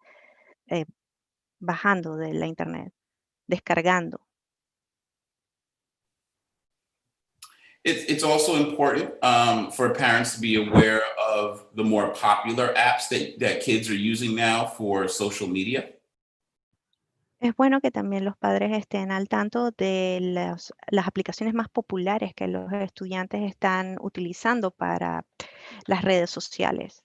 bajando de la internet, descargando. It's also important for parents to be aware of the more popular apps that kids are using now for social media. Es bueno que también los padres estén al tanto de las aplicaciones más populares que los estudiantes están utilizando para las redes sociales.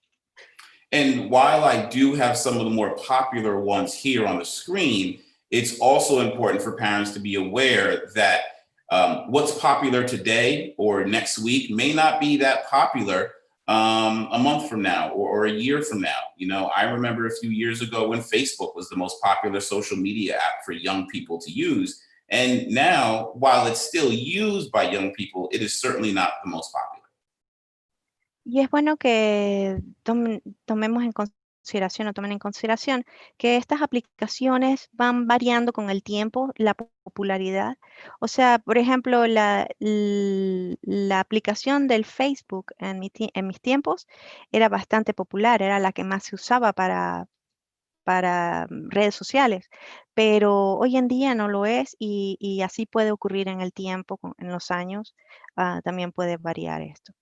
And while I do have some of the more popular ones here on the screen, it's also important for parents to be aware that what's popular today or next week may not be that popular a month from now or a year from now. I remember a few years ago when Facebook was the most popular social media app for young people to use. And now, while it's still used by young people, it is certainly not the most popular. Y es bueno que tomemos en consideración o tomen en consideración que estas aplicaciones van variando con el tiempo, la popularidad. O sea, por ejemplo, la aplicación del Facebook en mis tiempos era bastante popular, era la que más se usaba para redes sociales, pero hoy en día no lo es y así puede ocurrir en el tiempo, en los años, también puede variar esto.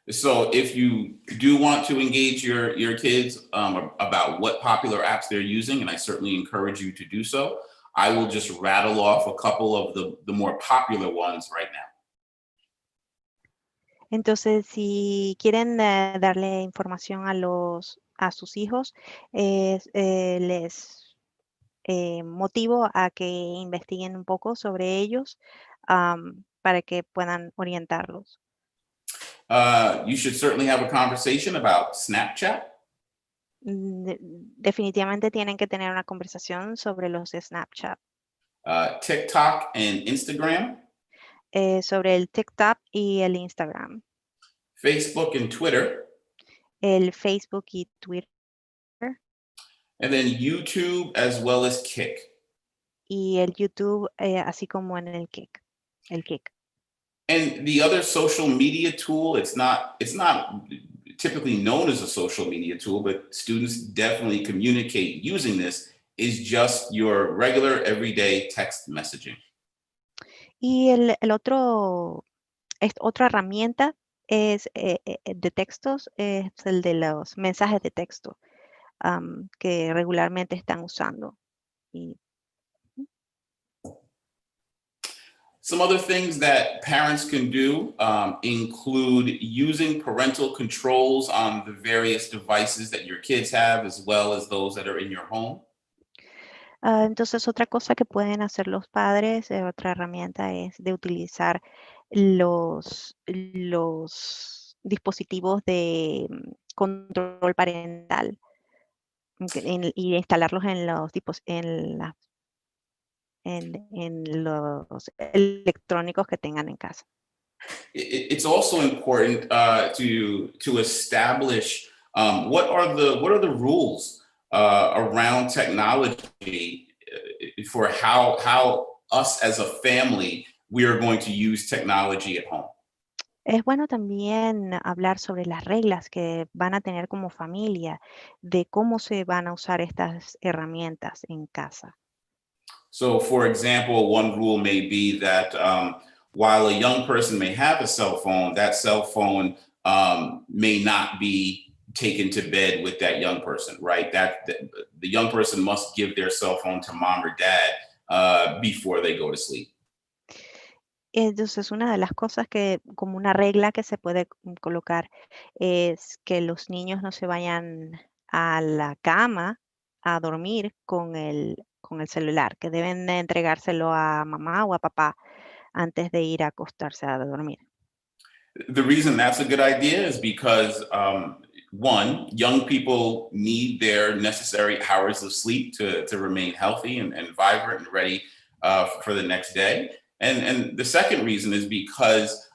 So if you do want to engage your kids about what popular apps they're using, and I certainly encourage you to do so, I will just rattle off a couple of the more popular ones right now. Entonces, si quieren darle información a sus hijos, les motivo a que investiguen un poco sobre ellos para que puedan orientarlos. You should certainly have a conversation about Snapchat. Definitivamente tienen que tener una conversación sobre los Snapchat, TikTok and Instagram, sobre el TikTok y el Instagram, Facebook and Twitter, el Facebook y Twitter and then YouTube as well as Kick. y el YouTube, así como en el Kick. And the other social media tool, it's not typically known as a social media tool, but students definitely communicate using this, is just your regular everyday text messaging. Y el otro, otra herramienta es de textos, es el de los mensajes de texto que regularmente están usando. Y Some other things that parents can do include using parental controls on the various devices that your kids have, as well as those that are in your home. entonces, otra cosa que pueden hacer los padres, otra herramienta es de utilizar los dispositivos de control parental y instalarlos en los en los electrónicos que tengan en casa. It's also important to establish what are the rules around technology for how us as a family we are going to use technology at home. Es bueno también hablar sobre las reglas que van a tener como familia, de cómo se van a usar estas herramientas en casa. So, for example, one rule may be that while a young person may have a cell phone, that cell phone may not be taken to bed with that young person, right? That the young person must give their cell phone to mom or dad before they go to sleep. Entonces, una de las cosas que, como una regla que se puede colocar, es que los niños no se vayan a la cama a dormir con el celular, que deben de entregárselo a mamá o a papá antes de ir a acostarse a dormir. The reason that's a good idea is because one, young people need their necessary hours of sleep to remain healthy and vibrant and ready for the next day. And the second reason is because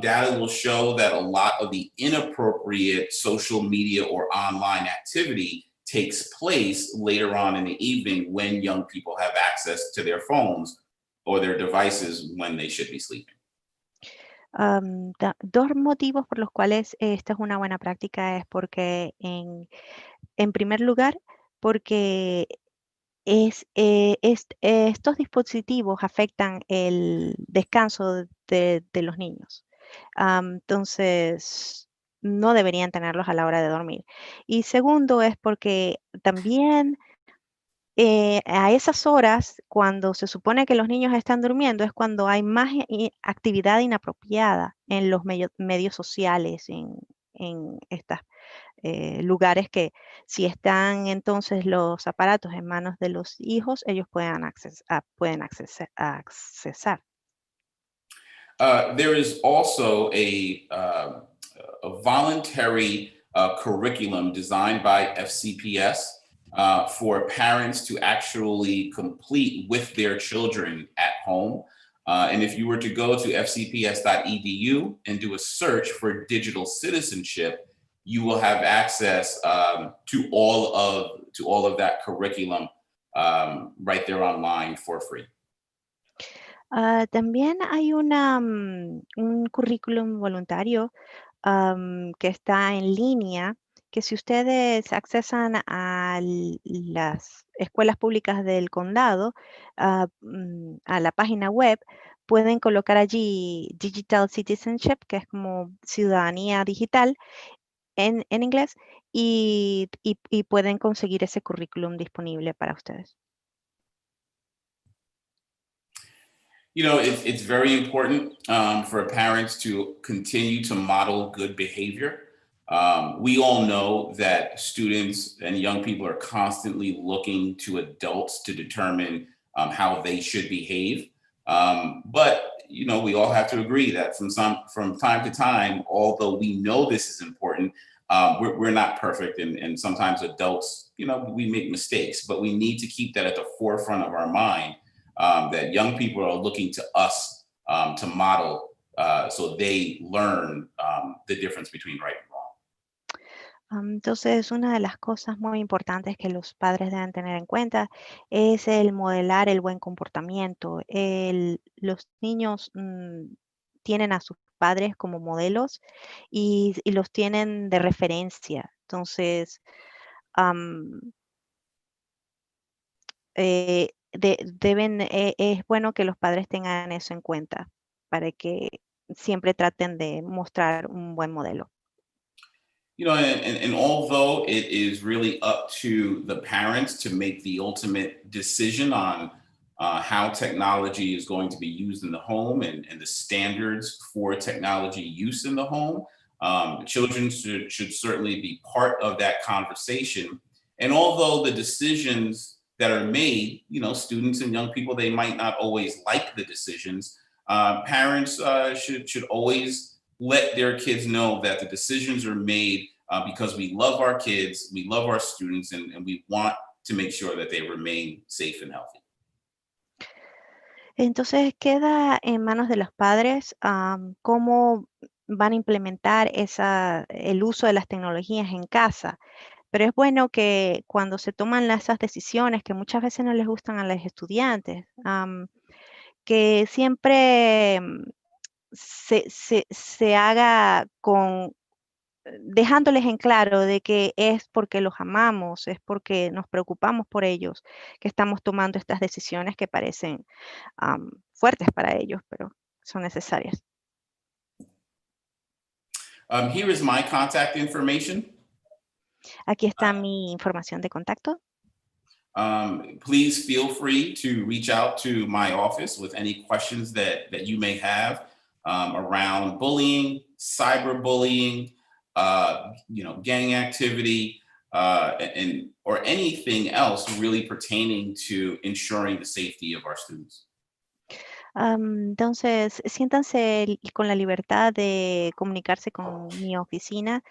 data will show that a lot of the inappropriate social media or online activity takes place later on in the evening when young people have access to their phones or their devices when they should be sleeping. Dos motivos por los cuales esta es una buena práctica es porque, en primer lugar, porque estos dispositivos afectan el descanso de los niños. Entonces, no deberían tenerlos a la hora de dormir. Y segundo es porque también a esas horas, cuando se supone que los niños están durmiendo, es cuando hay más actividad inapropiada en los medios sociales, en estos lugares que si están entonces los aparatos en manos de los hijos, ellos pueden accesar. There is also a voluntary curriculum designed by FCPS for parents to actually complete with their children at home. And if you were to go to fcps.edu and do a search for digital citizenship, you will have access to all of that curriculum right there online for free. También hay un currículum voluntario que está en línea, que si ustedes accesan a las escuelas públicas del condado, a la página web, pueden colocar allí Digital Citizenship, que es como ciudadanía digital en inglés, y pueden conseguir ese currículum disponible para ustedes. You know, it's very important for parents to continue to model good behavior. We all know that students and young people are constantly looking to adults to determine how they should behave. But you know, we all have to agree that from time to time, although we know this is important, we're not perfect, and sometimes adults, you know, we make mistakes. But we need to keep that at the forefront of our mind. That young people are looking to us to model so they learn the difference between right and wrong. Entonces, una de las cosas muy importantes que los padres deben tener en cuenta es el modelar el buen comportamiento. Los niños tienen a sus padres como modelos y los tienen de referencia. Entonces, es bueno que los padres tengan eso en cuenta para que siempre traten de mostrar un buen modelo. You know, and although it is really up to the parents to make the ultimate decision on how technology is going to be used in the home and the standards for technology use in the home, children should certainly be part of that conversation. And although the decisions that are made, you know, students and young people, they might not always like the decisions. Parents should always let their kids know that the decisions are made because we love our kids, we love our students, and we want to make sure that they remain safe and healthy. Entonces queda en manos de los padres cómo van a implementar el uso de las tecnologías en casa. Pero es bueno que cuando se toman esas decisiones que muchas veces no les gustan a los estudiantes, que siempre se haga dejándoles en claro de que es porque los amamos, es porque nos preocupamos por ellos, que estamos tomando estas decisiones que parecen fuertes para ellos, pero son necesarias. Here is my contact information. Aquí está mi información de contacto. Please feel free to reach out to my office with any questions that you may have around bullying, cyberbullying, you know, gang activity, or anything else really pertaining to ensuring the safety of our students. Entonces, siéntanse con la libertad de comunicarse con mi oficina,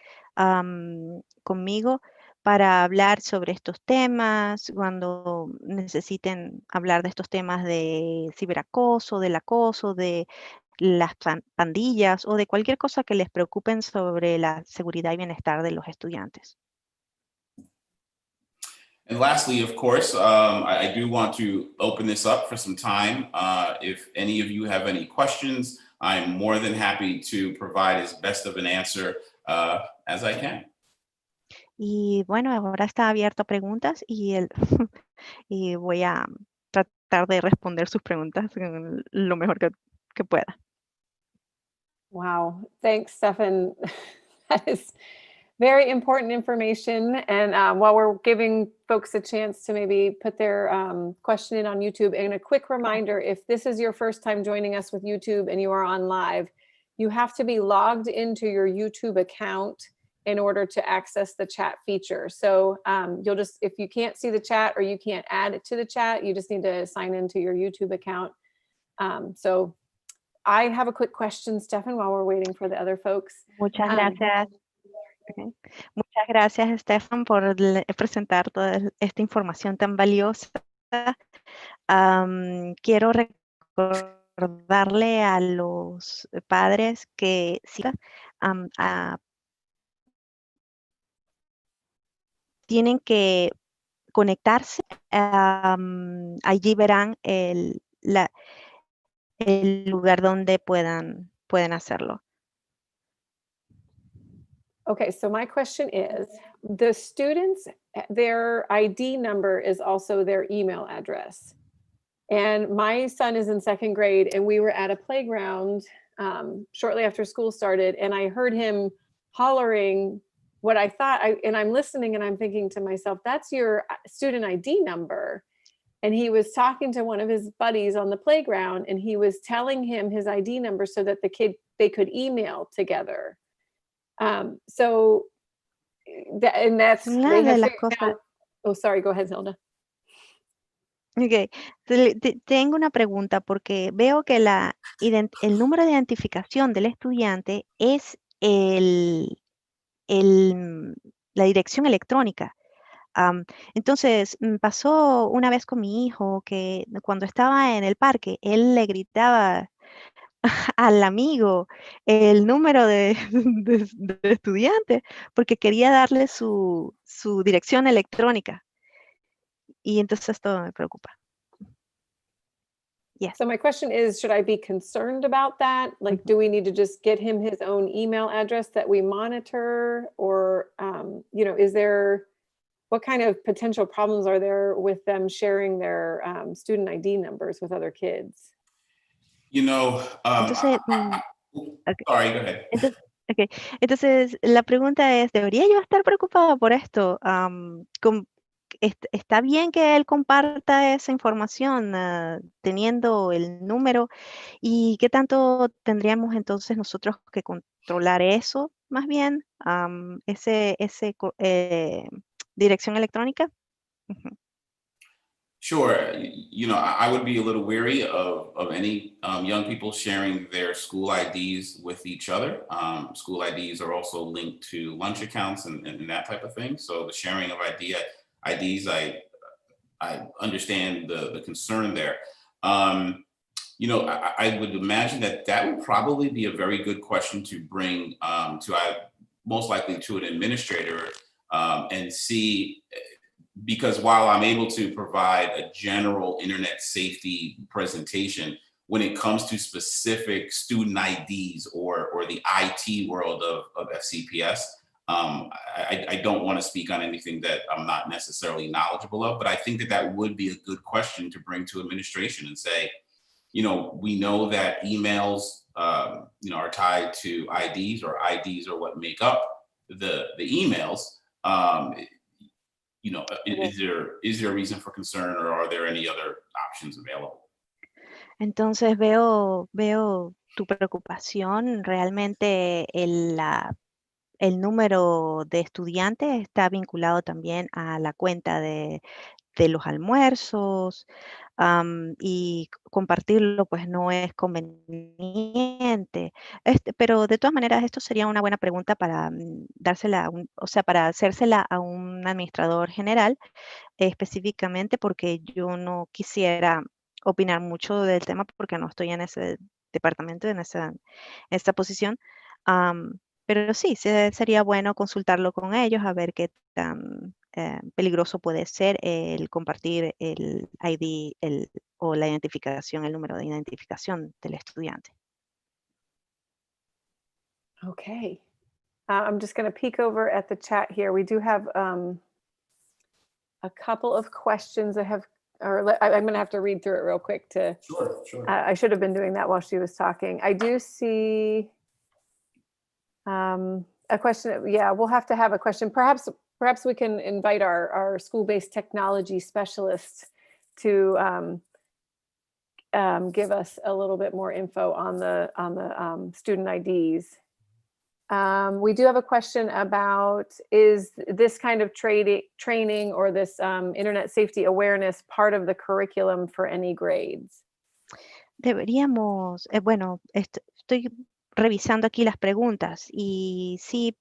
conmigo, para hablar sobre estos temas, cuando necesiten hablar de estos temas de ciberacoso, del acoso, de las pandillas o de cualquier cosa que les preocupen sobre la seguridad y bienestar de los estudiantes. And lastly, of course, I do want to open this up for some time. If any of you have any questions, I'm more than happy to provide as best of an answer as I can. Y bueno, ahora está abierto a preguntas y voy a tratar de responder sus preguntas lo mejor que pueda. Wow, thanks, Stefan. That is very important information. And while we're giving folks a chance to maybe put their question in on YouTube, and a quick reminder, if this is your first time joining us with YouTube and you are on live, you have to be logged into your YouTube account in order to access the chat feature. So you'll just, if you can't see the chat or you can't add it to the chat, you just need to sign into your YouTube account. So I have a quick question, Stefan, while we're waiting for the other folks. Muchas gracias. Okay. Muchas gracias, Stefan, por presentar toda esta información tan valiosa. Quiero recordarle a los padres que sigan tienen que conectarse. Allí verán el lugar donde pueden hacerlo. Okay, so my question is, the students, their ID number is also their email address. And my son is in second grade, and we were at a playground shortly after school started, and I heard him hollering what I thought, and I'm listening and I'm thinking to myself, that's your student ID number. and he was talking to one of his buddies on the playground, and he was telling him his ID number so that they could email together. So that's Una they de have las figured cosas. out. Oh, sorry. Go ahead, Hilda. Ok, tengo una pregunta porque veo que el número de identificación del estudiante es la dirección electrónica. Entonces, pasó una vez con mi hijo que cuando estaba en el parque, él le gritaba al amigo el número de, de estudiante porque quería darle su dirección electrónica. Y entonces esto me preocupa. Yes. So my question is, should I be concerned about that? Like, do we need to just get him his own email address that we monitor? Or, what kind of potential problems are there with them sharing their student ID numbers with other kids? Entonces, ok. Sorry, go ahead. Ok, entonces la pregunta es, ¿debería yo estar preocupada por esto? ¿Está bien que él comparta esa información teniendo el número? ¿Y qué tanto tendríamos entonces nosotros que controlar eso, más bien, dirección electrónica? Ujú. Sure. I would be a little weary of any young people sharing their school IDs with each other. School IDs are also linked to lunch accounts and that type of thing. So the sharing of IDs, I understand the concern there. I would imagine that would probably be a very good question to bring most likely to an administrator and see. Because while I'm able to provide a general internet safety presentation, when it comes to specific student IDs or the IT world of FCPS, I don't want to speak on anything that I'm not necessarily knowledgeable of, but I think that would be a good question to bring to administration and say, we know that emails, are tied to IDs, or IDs are what make up the emails. Is there a reason for concern, or are there any other options available? Entonces veo tu preocupación. Realmente el número de estudiantes está vinculado también a la cuenta de los almuerzos, y compartirlo pues no es conveniente. Pero de todas maneras esto sería una buena pregunta para para hacérsela a un administrador general específicamente, porque yo no quisiera opinar mucho del tema porque no estoy en ese departamento, en esa posición. Pero sí, sería bueno consultarlo con ellos a ver qué tan peligroso puede ser el compartir el ID o la identificación, el número de identificación del estudiante. Okay. I'm just going to peek over at the chat here. We do have a couple of questions that have, I'm going to have to read through it real quick to. Sure. I should have been doing that while she was talking. I do see a question. Yeah, we'll have to have a question. Perhaps we can invite our school-based technology specialist to give us a little bit more info on the student IDs. We do have a question about, is this kind of training or this internet safety awareness part of the curriculum for any grades? Deberíamos, estoy revisando aquí las preguntas y sí,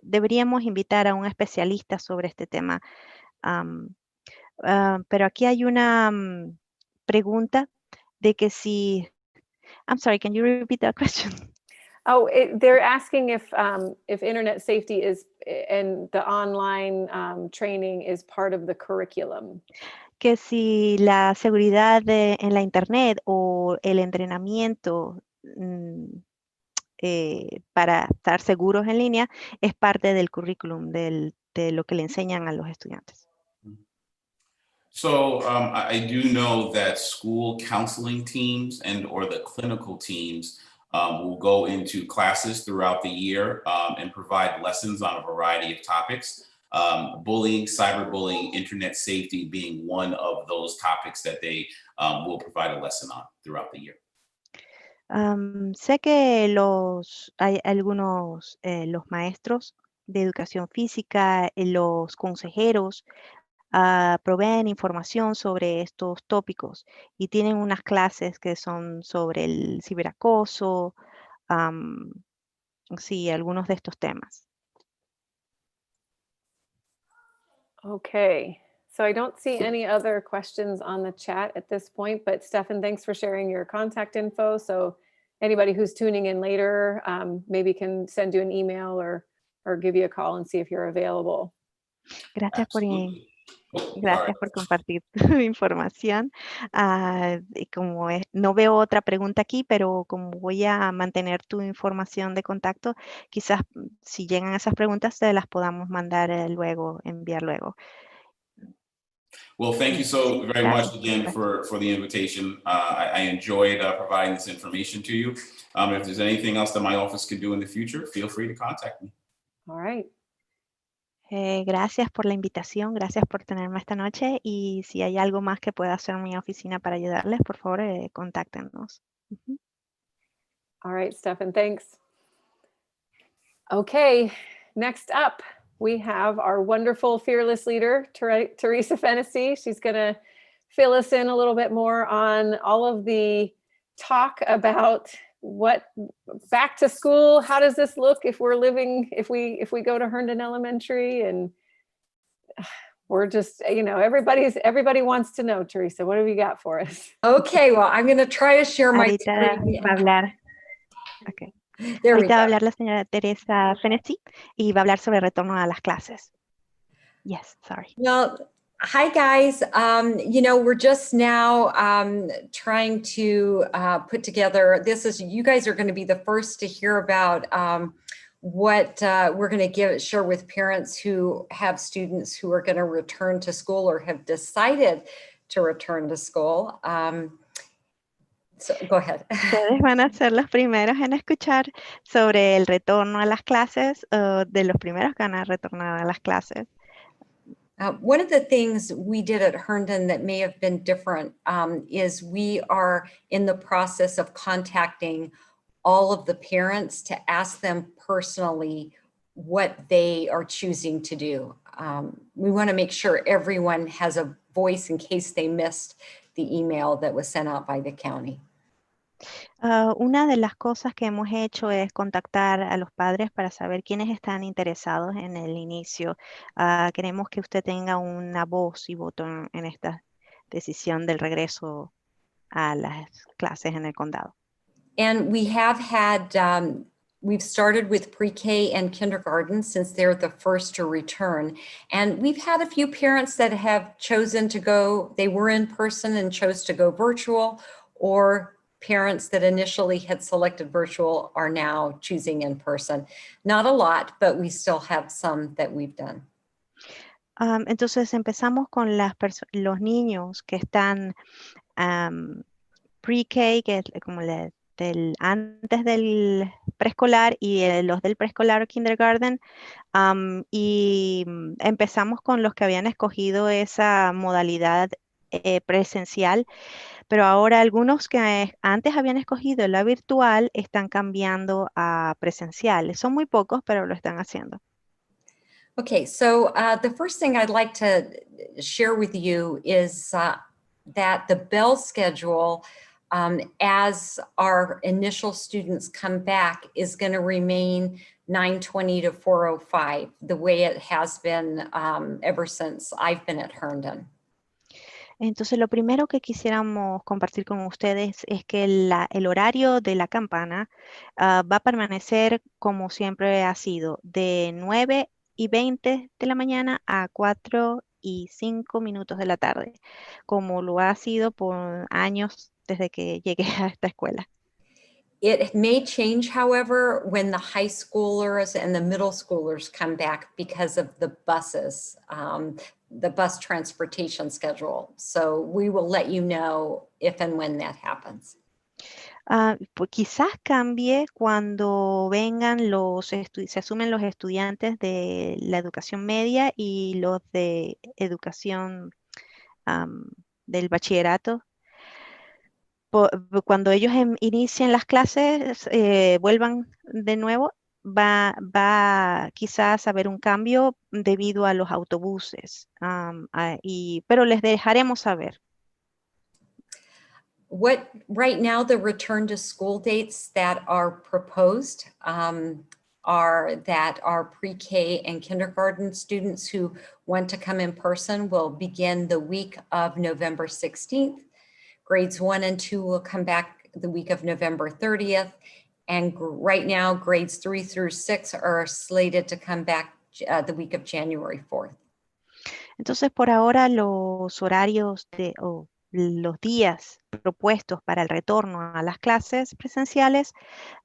deberíamos invitar a un especialista sobre este tema. Pero aquí hay una pregunta de que si, I'm sorry, can you repeat that question? Oh, they're asking if internet safety is and the online training is part of the curriculum. Que si la seguridad en la internet o el entrenamiento para estar seguros en línea es parte del currículum de lo que le enseñan a los estudiantes. So I do know that school counseling teams or the clinical teams will go into classes throughout the year and provide lessons on a variety of topics. bullying, cyberbullying, internet safety being one of those topics that they will provide a lesson on throughout the year. Sé que hay algunos, los maestros de educación física, los consejeros, proveen información sobre estos tópicos y tienen unas clases que son sobre el ciberacoso, sí, algunos de estos temas. Okay, so I don't see any other questions on the chat at this point, but Stefan, thanks for sharing your contact info. So anybody who's tuning in later, maybe can send you an email or give you a call and see if you're available. Gracias por, Absolutely. Oh, sorry. gracias por compartir tu información. Y como no veo otra pregunta aquí, pero como voy a mantener tu información de contacto, quizás si llegan esas preguntas, te las podamos mandar luego, enviar luego. Well, thank you so very much Gracias. again for the invitation. I enjoyed providing this information to you. If there's anything else that my office can do in the future, feel free to contact me. All right. Gracias por la invitación, gracias por tenerme esta noche y si hay algo más que pueda hacer en mi oficina para ayudarles, por favor, contáctenos. Ujú. All right, Stefan, thanks. Okay, next up, we have our wonderful fearless leader, Teresa Fennessy. She's going to fill us in a little bit more on all of the talk about what back to school, how does this look if we're living, if we go to Herndon Elementary, and we're just, everybody wants to know, Teresa, what have you got for us? Okay, well, I'm going to try to share my Ahorita screen. va a hablar. Okay. There we Ahorita va a go. hablar la señora Teresa Fennessy y va a hablar sobre el retorno a las clases. Yes, sorry. Well, hi guys. We're just now trying to put together, you guys are going to be the first to hear about what we're going to share with parents who have students who are going to return to school or have decided to return to school. So go ahead. Ustedes van a ser los primeros en escuchar sobre el retorno a las clases, de los primeros que van a retornar a las clases. One of the things we did at Herndon that may have been different is we are in the process of contacting all of the parents to ask them personally what they are choosing to do. We want to make sure everyone has a voice in case they missed the email that was sent out by the county. Una de las cosas que hemos hecho es contactar a los padres para saber quiénes están interesados en el inicio. Queremos que usted tenga una voz y voto en esta decisión del regreso a las clases en el condado. And we have had, we've started with pre-K and kindergarten since they're the first to return. And we've had a few parents that have chosen to go, they were in person and chose to go virtual, or parents that initially had selected virtual are now choosing in person. Not a lot, but we still have some that we've done. Entonces empezamos con los niños que están pre-K, que es como antes del preescolar, y los del preescolar o kindergarten, y empezamos con los que habían escogido esa modalidad presencial, pero ahora algunos que antes habían escogido la virtual están cambiando a presencial. Son muy pocos, pero lo están haciendo. Okay, so the first thing I'd like to share with you is that the bell schedule, as our initial students come back, is going to remain 9:20 to 4:05, the way it has been ever since I've been at Herndon. Entonces, lo primero que quisiéramos compartir con ustedes es que el horario de la campana va a permanecer como siempre ha sido, de 9:20 de la mañana a 4:05 de la tarde, como lo ha sido por años desde que llegué a esta escuela. It may change, however, when the high schoolers and the middle schoolers come back because of the buses, the bus transportation schedule. So we will let you know if and when that happens. Pues quizás cambie cuando vengan se asumen los estudiantes de la educación media y los de educación am, del bachillerato. Cuando ellos inicien las clases, vuelvan de nuevo, va quizás a haber un cambio debido a los autobuses, pero les dejaremos saber. What right now the return to school dates that are proposed are that our pre-K and kindergarten students who want to come in person will begin the week of November 16th. Grades 1 and 2 will come back the week of November 30th. And right now, grades 3 through 6 are slated to come back the week of January 4th. Entonces, por ahora, los horarios o los días propuestos para el retorno a las clases presenciales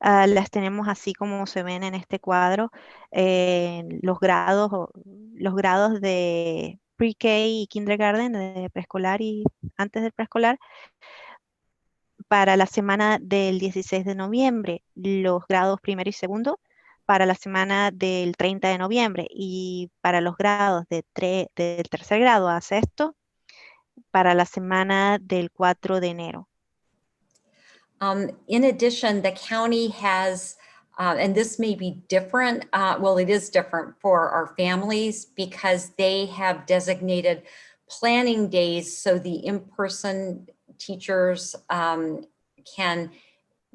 las tenemos así como se ven en este cuadro. Los grados de pre-K y kindergarten, de preescolar y antes del preescolar, para la semana del 16 de noviembre, los grados primero y segundo para la semana del 30 de noviembre y para los grados del tercer grado a sexto para la semana del 4 de enero. In addition, the county has, and this may be different, well, it is different for our families because they have designated planning days so the in-person teachers can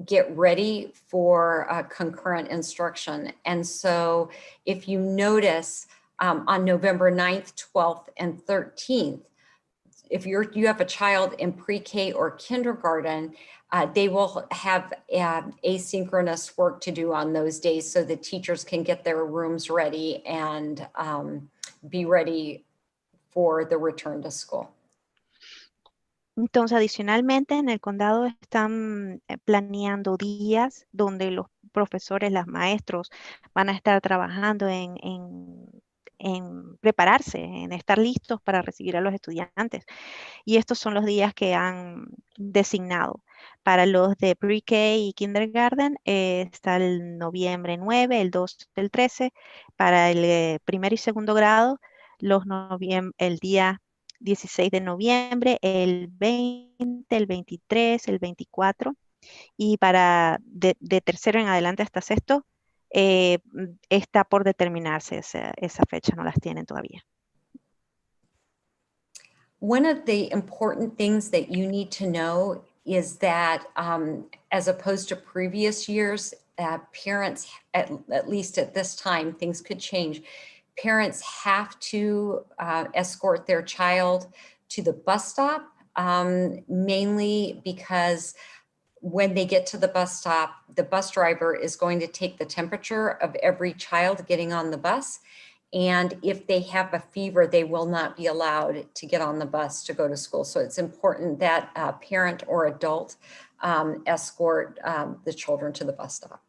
get ready for concurrent instruction. And so if you notice on November 9th, 12th, and 13th, if you have a child in pre-K or kindergarten, they will have asynchronous work to do on those days so the teachers can get their rooms ready and be ready for the return to school. Entonces, adicionalmente, en el condado están planeando días donde los profesores, los maestros van a estar trabajando en prepararse, en estar listos para recibir a los estudiantes. Y estos son los días que han designado. Para los de pre-K y kindergarten está el noviembre 9, el 2, el 13. Para el primer y segundo grado, el día 16 de noviembre, el 20, el 23, el 24. Y para de tercero en adelante hasta sexto, está por determinarse esa fecha, no las tienen todavía. One of the important things that you need to know is that as opposed to previous years, parents, at least at this time, things could change. Parents have to escort their child to the bus stop, mainly because when they get to the bus stop, the bus driver is going to take the temperature of every child getting on the bus. And if they have a fever, they will not be allowed to get on the bus to go to school. So it's important that a parent or adult escort the children to the bus stop.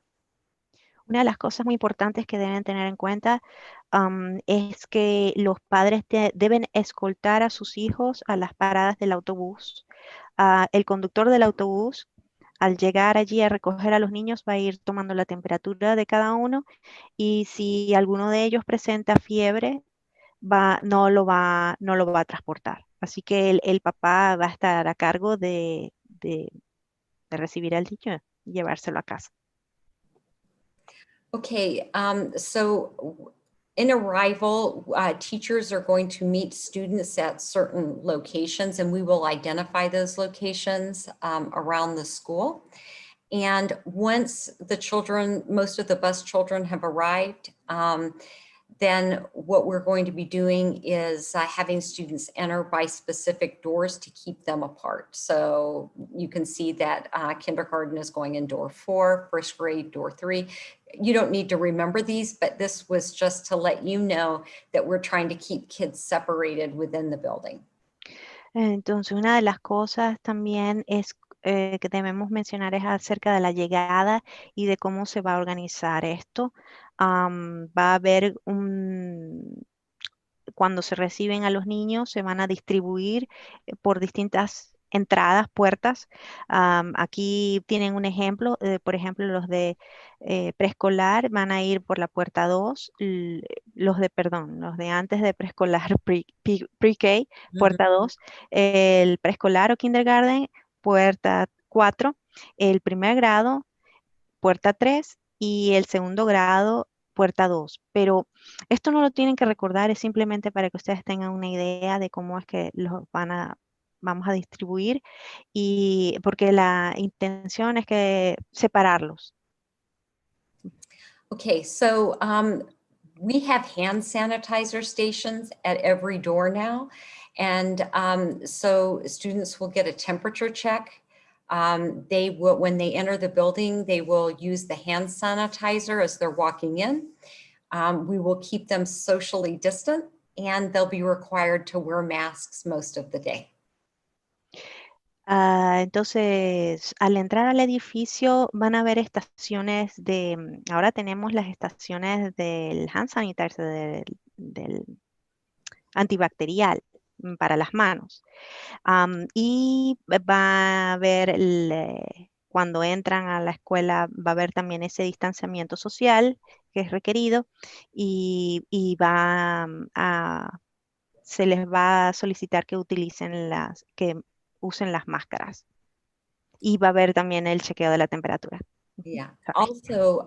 Una de las cosas muy importantes que deben tener en cuenta es que los padres deben escoltar a sus hijos a las paradas del autobús. El conductor del autobús, al llegar allí a recoger a los niños, va a ir tomando la temperatura de cada uno y si alguno de ellos presenta fiebre, no lo va a transportar. Así que el papá va a estar a cargo de recibir al niño y llevárselo a casa. Okay, so in arrival, teachers are going to meet students at certain locations and we will identify those locations around the school. And once the children, most of the bus children have arrived, then what we're going to be doing is having students enter by specific doors to keep them apart. So you can see that kindergarten is going in door 4, first grade, door 3. You don't need to remember these, but this was just to let you know that we're trying to keep kids separated within the building. Entonces, una de las cosas también que debemos mencionar es acerca de la llegada y de cómo se va a organizar esto. Va a haber cuando se reciben a los niños, se van a distribuir por distintas entradas, puertas. Aquí tienen un ejemplo, por ejemplo, los de preescolar van a ir por la puerta 2, los de antes de preescolar, pre-K, puerta 2, el preescolar o kindergarten, puerta 4, el primer grado, puerta 3 y el segundo grado, puerta 2. Pero esto no lo tienen que recordar, es simplemente para que ustedes tengan una idea de cómo es que vamos a distribuir y porque la intención es que separarlos. Okay, so we have hand sanitizer stations at every door now. And so students will get a temperature check. They will, when they enter the building, they will use the hand sanitizer as they're walking in. We will keep them socially distant, and they'll be required to wear masks most of the day. Entonces, al entrar al edificio van a haber estaciones ahora tenemos las estaciones del hand sanitizer, del antibacterial para las manos. Y va a haber, cuando entran a la escuela, va a haber también ese distanciamiento social que es requerido y se les va a solicitar que que usen las máscaras. Y va a haber también el chequeo de la temperatura. Yeah. Sorry. Also,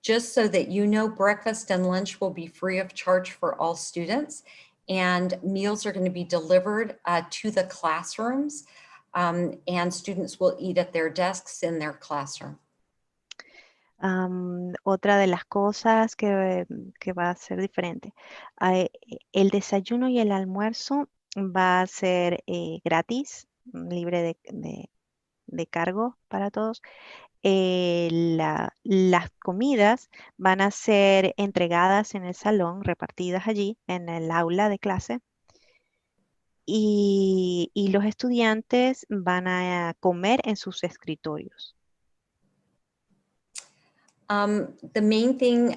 just so that you know, breakfast and lunch will be free of charge for all students, and meals are going to be delivered to the classrooms, and students will eat at their desks in their classroom. Otra de las cosas que va a ser diferente, el desayuno y el almuerzo va a ser gratis, libre de cargo para todos. Las comidas van a ser entregadas en el salón, repartidas allí en el aula de clase. Y los estudiantes van a comer en sus escritorios. The main thing,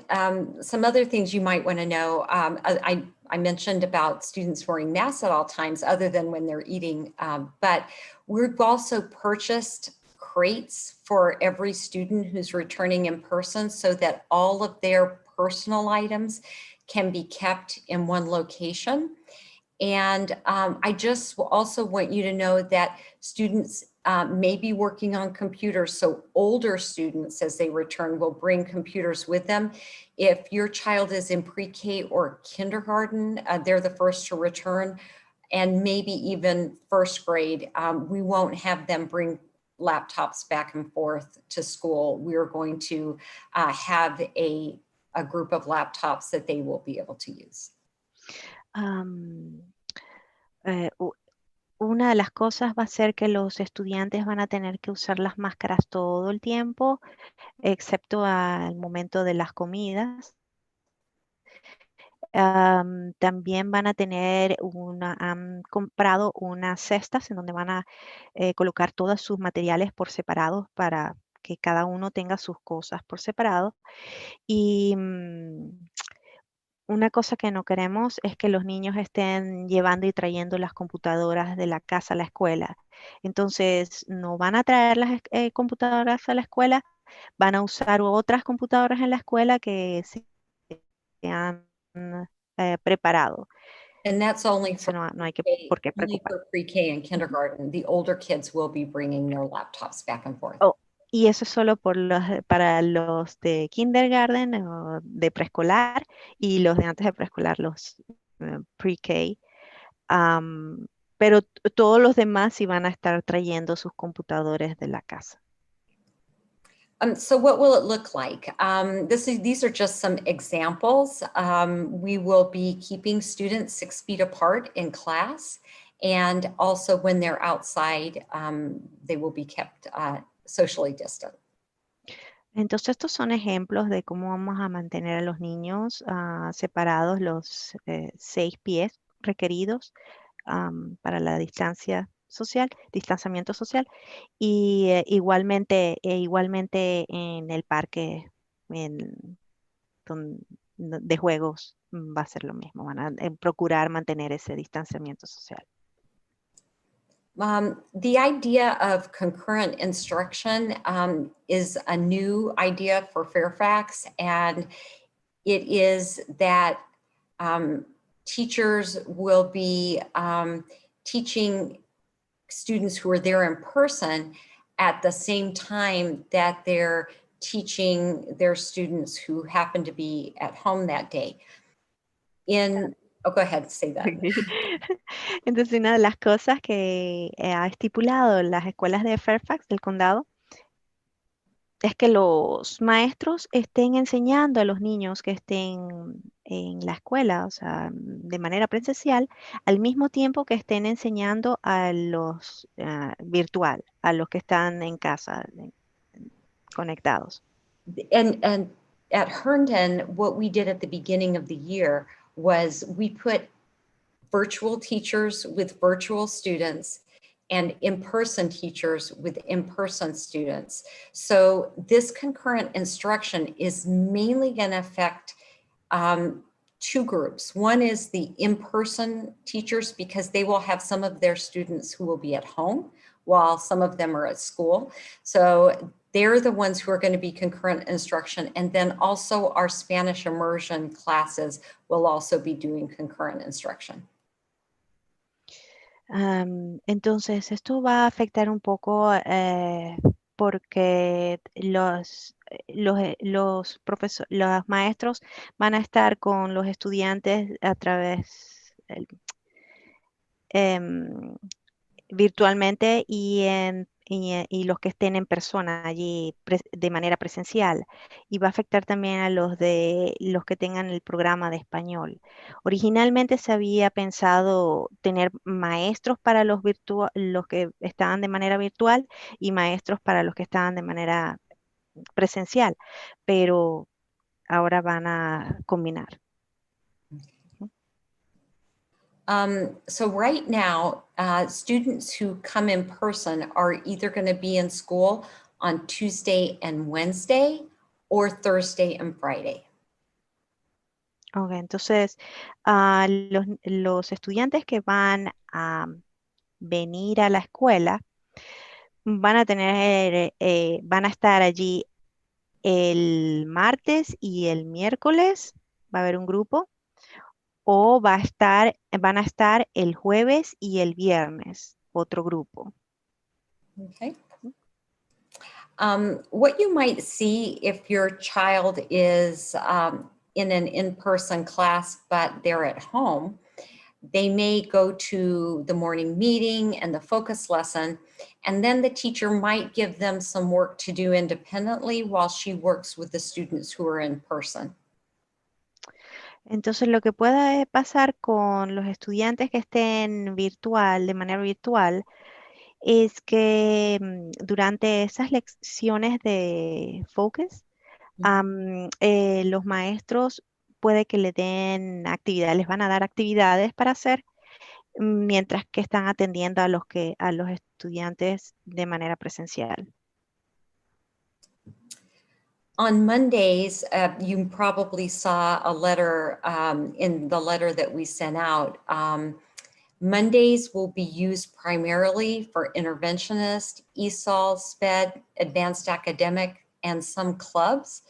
some other things you might want to know, I mentioned about students wearing masks at all times other than when they're eating, but we've also purchased crates for every student who's returning in person so that all of their personal items can be kept in one location. And I just also want you to know that students may be working on computers. So older students, as they return, will bring computers with them. If your child is in pre-K or kindergarten, they're the first to return, and maybe even first grade, we won't have them bring laptops back and forth to school. We're going to have a group of laptops that they will be able to use. Una de las cosas va a ser que los estudiantes van a tener que usar las máscaras todo el tiempo, excepto al momento de las comidas. También van a han comprado unas cestas en donde van a colocar todos sus materiales por separado para que cada uno tenga sus cosas por separado. Y una cosa que no queremos es que los niños estén llevando y trayendo las computadoras de la casa a la escuela. Entonces, no van a traer las computadoras a la escuela, van a usar otras computadoras en la escuela que se han preparado. And that's only Eso for no hay only por qué preocupar. for pre-K and kindergarten. The older kids will be bringing their laptops back and forth. Oh, y eso es solo para los de kindergarten o de preescolar y los de antes de preescolar, los pre-K. Pero todos los demás sí van a estar trayendo sus computadores de la casa. So what will it look like? These are just some examples. We will be keeping students 6 feet apart in class, and also when they're outside, they will be kept socially distant. Entonces, estos son ejemplos de cómo vamos a mantener a los niños separados los 6 pies requeridos para la distanciamiento social, y igualmente en el parque de juegos va a ser lo mismo, van a procurar mantener ese distanciamiento social. The idea of concurrent instruction is a new idea for Fairfax, and it is that teachers will be teaching students who are there in person at the same time that they're teaching their students who happen to be at home that day. Go ahead, say that. Entonces, una de las cosas que ha estipulado las escuelas de Fairfax, del condado, es que los maestros estén enseñando a los niños que estén en la escuela, o sea, de manera presencial, al mismo tiempo que estén enseñando a los virtual, a los que están en casa, conectados. And at Herndon, what we did at the beginning of the year was we put virtual teachers with virtual students and in-person teachers with in-person students. So this concurrent instruction is mainly going to affect two groups. One is the in-person teachers, because they will have some of their students who will be at home while some of them are at school. So they're the ones who are going to be concurrent instruction. And then also our Spanish immersion classes will also be doing concurrent instruction. Entonces, esto va a afectar un poco porque los maestros van a estar con los estudiantes a través virtualmente y los que estén en persona allí de manera presencial. Y va a afectar también a los que tengan el programa de español. Originalmente se había pensado tener maestros para los que estaban de manera virtual y maestros para los que estaban de manera presencial, pero ahora van a combinar. So right now, students who come in person are either going to be in school on Tuesday and Wednesday or Thursday and Friday. Ok, entonces los estudiantes que van a venir a la escuela van a estar allí el martes y el miércoles, va a haber un grupo, o van a estar el jueves y el viernes, otro grupo. Okay. What you might see if your child is in an in-person class, but they're at home, they may go to the morning meeting and the focus lesson, and then the teacher might give them some work to do independently while she works with the students who are in person. Entonces, lo que pueda pasar con los estudiantes que estén de manera virtual, es que durante esas lecciones de focus, los maestros puede que le den actividades, les van a dar actividades para hacer mientras que están atendiendo a los estudiantes de manera presencial. On Mondays, you probably saw a letter in the letter that we sent out. Mondays will be used primarily for interventionist, ESOL, SPED, advanced academic, and some clubs.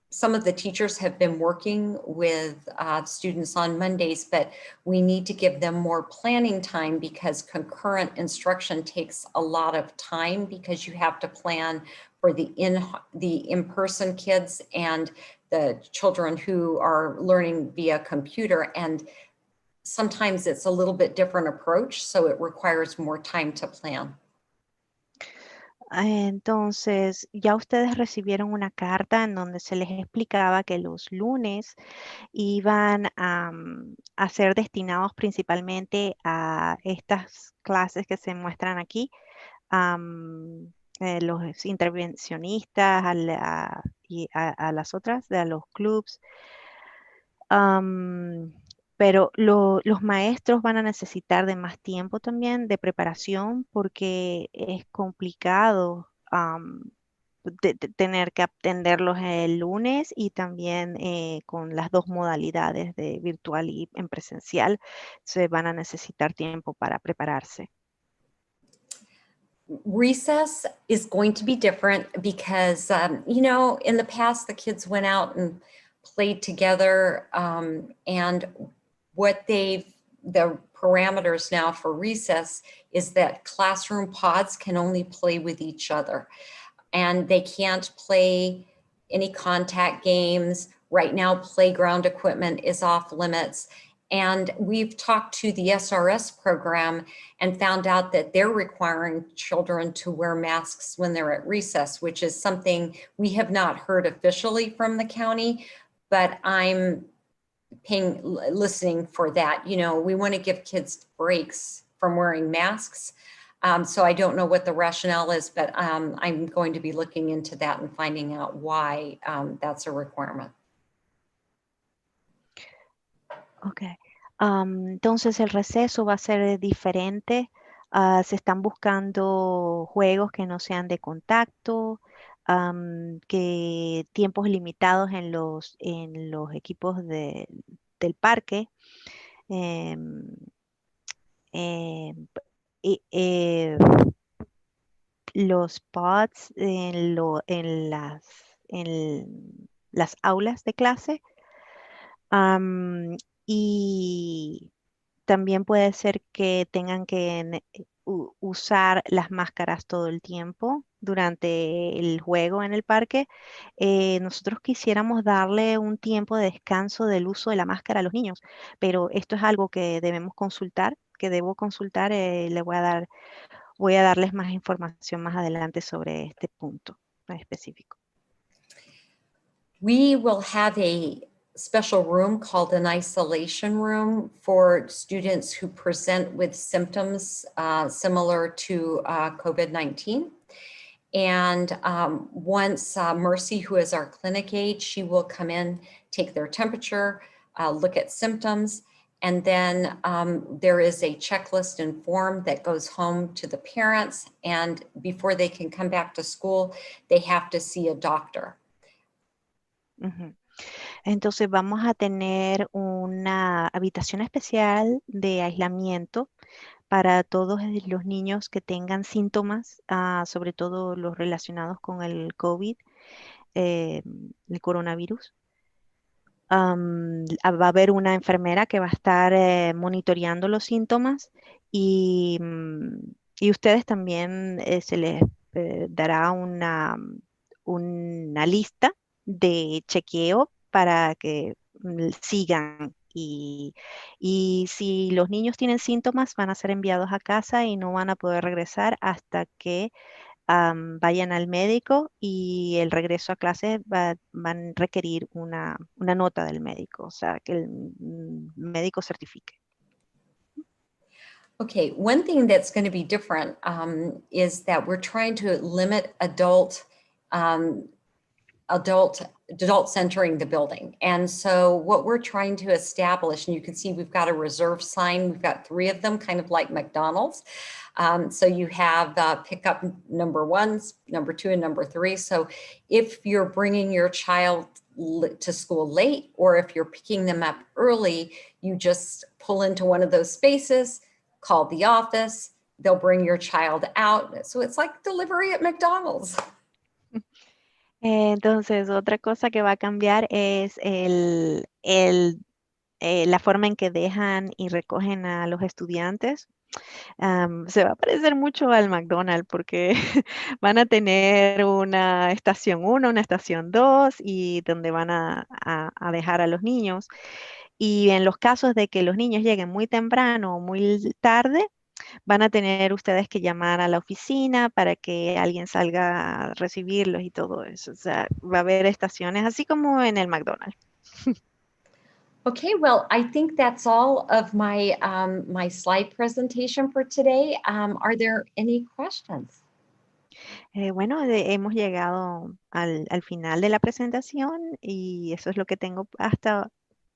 Some of the teachers have been working with students on Mondays, but we need to give them more planning time because concurrent instruction takes a lot of time because you have to plan for the in-person kids and the children who are learning via computer. And sometimes it's a little bit different approach, so it requires more time to plan. Entonces, ya ustedes recibieron una carta en donde se les explicaba que los lunes iban a ser destinados principalmente a estas clases que se muestran aquí, los intervencionistas y a las otras, a los clubs. Pero los maestros van a necesitar de más tiempo también de preparación porque es complicado tener que atenderlos el lunes y también con las dos modalidades de virtual y en presencial, se van a necesitar tiempo para prepararse. Recess is going to be different because, you know, in the past, the kids went out and played together. And what the parameters now for recess is that classroom pods can only play with each other. And they can't play any contact games. Right now, playground equipment is off limits. And we've talked to the SRS program and found out that they're requiring children to wear masks when they're at recess, which is something we have not heard officially from the county, but I'm listening for that. You know, we want to give kids breaks from wearing masks. So I don't know what the rationale is, but I'm going to be looking into that and finding out why that's a requirement. Ok. Entonces el receso va a ser diferente. Se están buscando juegos que no sean de contacto, que tiempos limitados en los equipos del parque. em, em, y, los pods en las aulas de clase. Y también puede ser que tengan que usar las máscaras todo el tiempo durante el juego en el parque. Nosotros quisiéramos darle un tiempo de descanso del uso de la máscara a los niños, pero esto es algo que debemos consultar, que debo consultar. Voy a darles más información más adelante sobre este punto específico. We will have a special room called an isolation room for students who present with symptoms similar to COVID-19. And once Mercy, who is our clinic aide, she will come in, take their temperature, look at symptoms, and then there is a checklist and form that goes home to the parents. And before they can come back to school, they have to see a doctor. Ujú. Entonces vamos a tener una habitación especial de aislamiento para todos los niños que tengan síntomas, sobre todo los relacionados con el COVID, el coronavirus. Va a haber una enfermera que va a estar monitoreando los síntomas y ustedes también se les dará una lista de chequeo para que sigan. Y si los niños tienen síntomas, van a ser enviados a casa y no van a poder regresar hasta que vayan al médico, y el regreso a clase van a requerir una nota del médico, o sea, que el médico certifique. Okay, one thing that's going to be different is that we're trying to limit adult centering the building. And so what we're trying to establish, and you can see we've got a reserve sign, we've got 3 of them, kind of like McDonald's. So you have pickup number 1, number 2, and number 3. So if you're bringing your child to school late, or if you're picking them up early, you just pull into one of those spaces, call the office, they'll bring your child out. So it's like delivery at McDonald's. Entonces, otra cosa que va a cambiar es la forma en que dejan y recogen a los estudiantes. Se va a parecer mucho al McDonald's porque van a tener una estación 1, una estación 2 y donde van a dejar a los niños. Y en los casos de que los niños lleguen muy temprano o muy tarde, van a tener ustedes que llamar a la oficina para que alguien salga a recibirlos y todo eso. O sea, va a haber estaciones así como en el McDonald's. Okay, well, I think that's all of my my slide presentation for today. Are there any questions? Bueno, hemos llegado al final de la presentación y eso es lo que tengo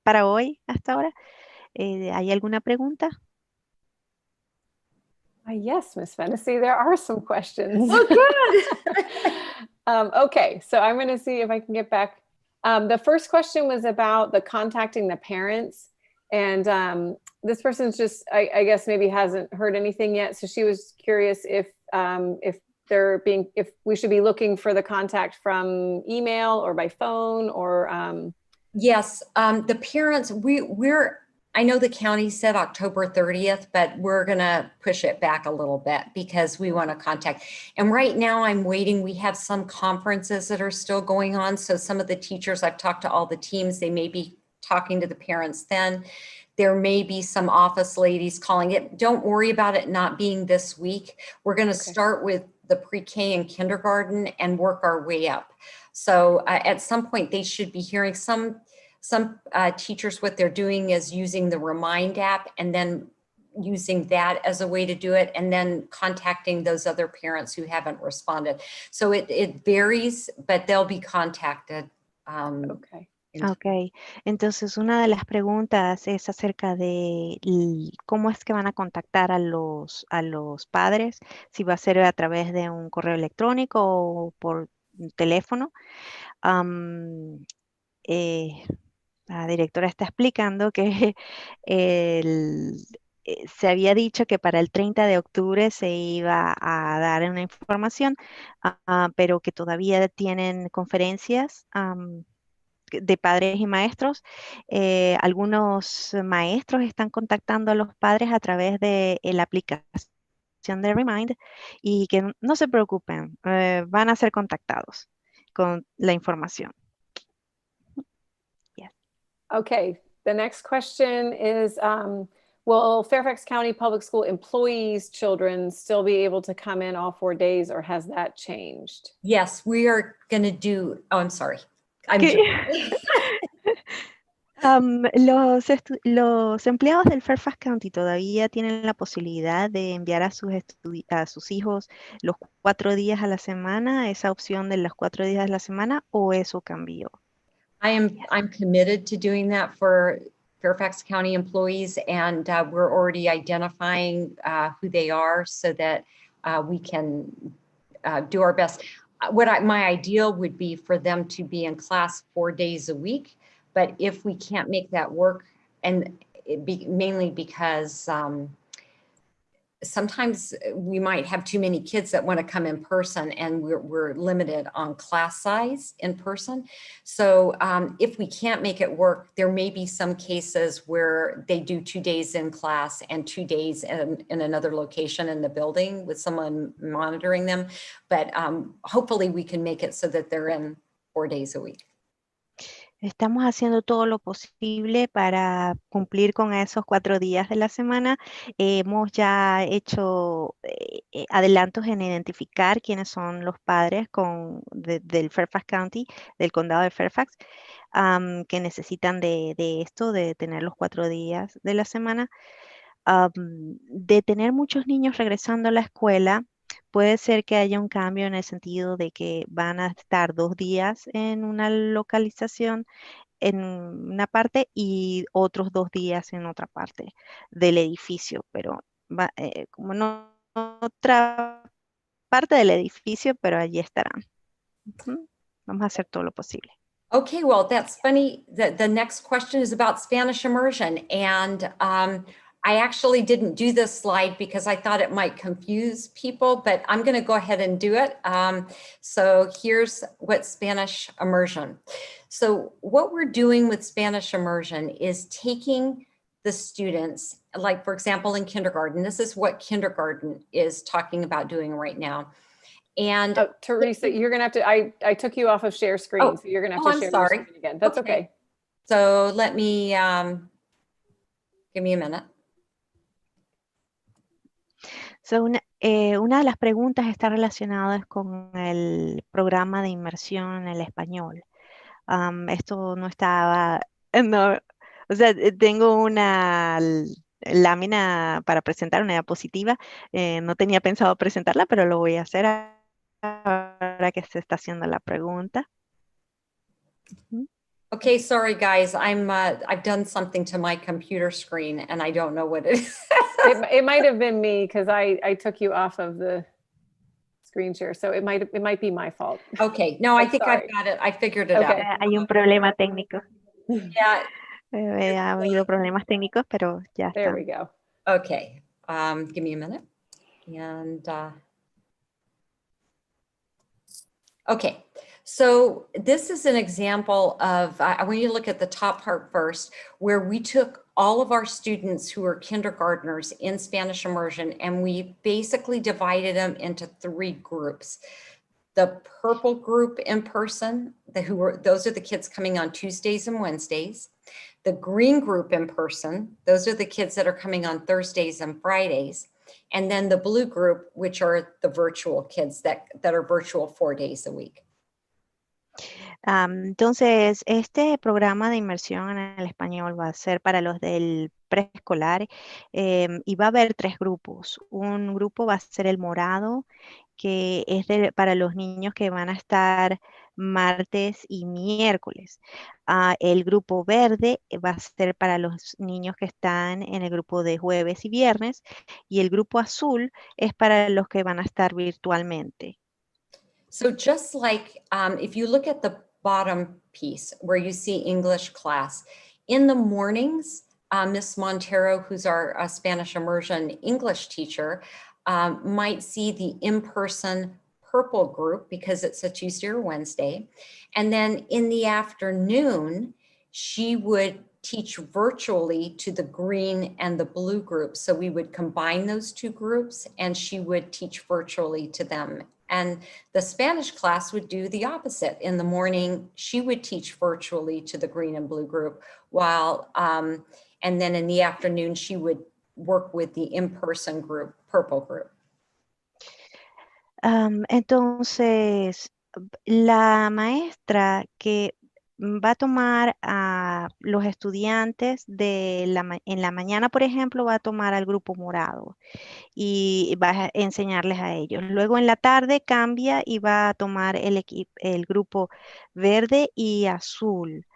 para hoy, hasta ahora. ¿Hay alguna pregunta? Yes, Miss Fennessy, there are some questions. Oh, good. Okay, so I'm going to see if I can get back. The first question was about the contacting the parents. And this person's just, I guess, maybe hasn't heard anything yet. So she was curious if we should be looking for the contact from email or by phone or. Yes, the parents, I know the county said October 30th, but we're gonna push it back a little bit because we want to contact. And right now I'm waiting. We have some conferences that are still going on. So some of the teachers, I've talked to all the teams, they may be talking to the parents then. There may be some office ladies calling it. Don't worry about it not being this week. We're gonna start with the pre-K and kindergarten and work our way up. So at some point they should be hearing some teachers, what they're doing is using the Remind app and then using that as a way to do it and then contacting those other parents who haven't responded. So it varies, but they'll be contacted. Okay. Ok, entonces una de las preguntas es acerca de cómo es que van a contactar a los padres, si va a ser a través de un correo electrónico o por teléfono. La directora está explicando que se había dicho que para el 30 de octubre se iba a dar una información, pero que todavía tienen conferencias de padres y maestros. Algunos maestros están contactando a los padres a través de la aplicación de Remind y que no se preocupen, van a ser contactados con la información. Okay, the next question is, will Fairfax County Public School employees' children still be able to come in all 4 days, or has that changed? Yes, we are going to do, oh, I'm sorry. Los empleados del Fairfax County todavía tienen la posibilidad de enviar a sus hijos los 4 días a la semana, esa opción de los 4 días a la semana, o eso cambió. I'm committed to doing that for Fairfax County employees, and we're already identifying who they are so that we can do our best. My ideal would be for them to be in class 4 days a week, but if we can't make that work, and mainly because sometimes we might have too many kids that want to come in person and we're limited on class size in person. So if we can't make it work, there may be some cases where they do 2 days in class and 2 days in another location in the building with someone monitoring them. But hopefully we can make it so that they're in 4 days a week. Estamos haciendo todo lo posible para cumplir con esos 4 días de la semana. Hemos ya hecho adelantos en identificar quiénes son los padres del Fairfax County, del condado de Fairfax, que necesitan de esto, de tener los 4 días de la semana. De tener muchos niños regresando a la escuela, puede ser que haya un cambio en el sentido de que van a estar 2 días en una localización, en una parte, y otros 2 días en otra parte del edificio, pero como no otra parte del edificio, pero allí estarán. Vamos a hacer todo lo posible. Okay, well, that's funny. The next question is about Spanish immersion, and I actually didn't do this slide because I thought it might confuse people, but I'm going to go ahead and do it. So here's what Spanish immersion. So what we're doing with Spanish immersion is taking the students, like for example, in kindergarten, this is what kindergarten is talking about doing right now. And Teresa, you're going to have to, I took you off of share screen, so you're going to have to share your screen again. That's okay. So let me, give me a minute. So, una de las preguntas está relacionada con el programa de inmersión en el español. Esto no estaba, no, o sea, tengo una lámina para presentar, una diapositiva. No tenía pensado presentarla, pero lo voy a hacer ahora que se está haciendo la pregunta. Okay, sorry guys, I've done something to my computer screen and I don't know what it is. It might have been me because I took you off of the screen share, so it might be my fault. Okay, no, I I'm think sorry. I've got it. I figured it Okay. out. Hay un problema técnico. Yeah, Ha habido problemas técnicos, pero ya There está. we go. okay. Give me a minute. And okay, so this is an example of, I want you to look at the top part first, where we took all of our students who are kindergartners in Spanish immersion, and we basically divided them into 3 groups. The purple group in person, those are the kids coming on Tuesdays and Wednesdays. The green group in person, those are the kids that are coming on Thursdays and Fridays. And then the blue group, which are the virtual kids that are virtual 4 days a week. Entonces, este programa de inmersión en el español va a ser para los del preescolar y va a haber 3 grupos. Un grupo va a ser el morado, que es para los niños que van a estar martes y miércoles. El grupo verde va a ser para los niños que están en el grupo de jueves y viernes, y el grupo azul es para los que van a estar virtualmente. So just like if you look at the bottom piece where you see English class, in the mornings, Miss Montero, who's our Spanish immersion English teacher, might see the in-person purple group because it's a Tuesday or Wednesday. And then in the afternoon, she would teach virtually to the green and the blue groups. So we would combine those 2 groups and she would teach virtually to them. And the Spanish class would do the opposite. In the morning, she would teach virtually to the green and blue group, while, and then in the afternoon, she would work with the in-person group, purple group. Entonces, la maestra que va a tomar a los estudiantes en la mañana, por ejemplo, va a tomar al grupo morado y va a enseñarles a ellos. Luego en la tarde cambia y va a tomar el grupo verde y azul.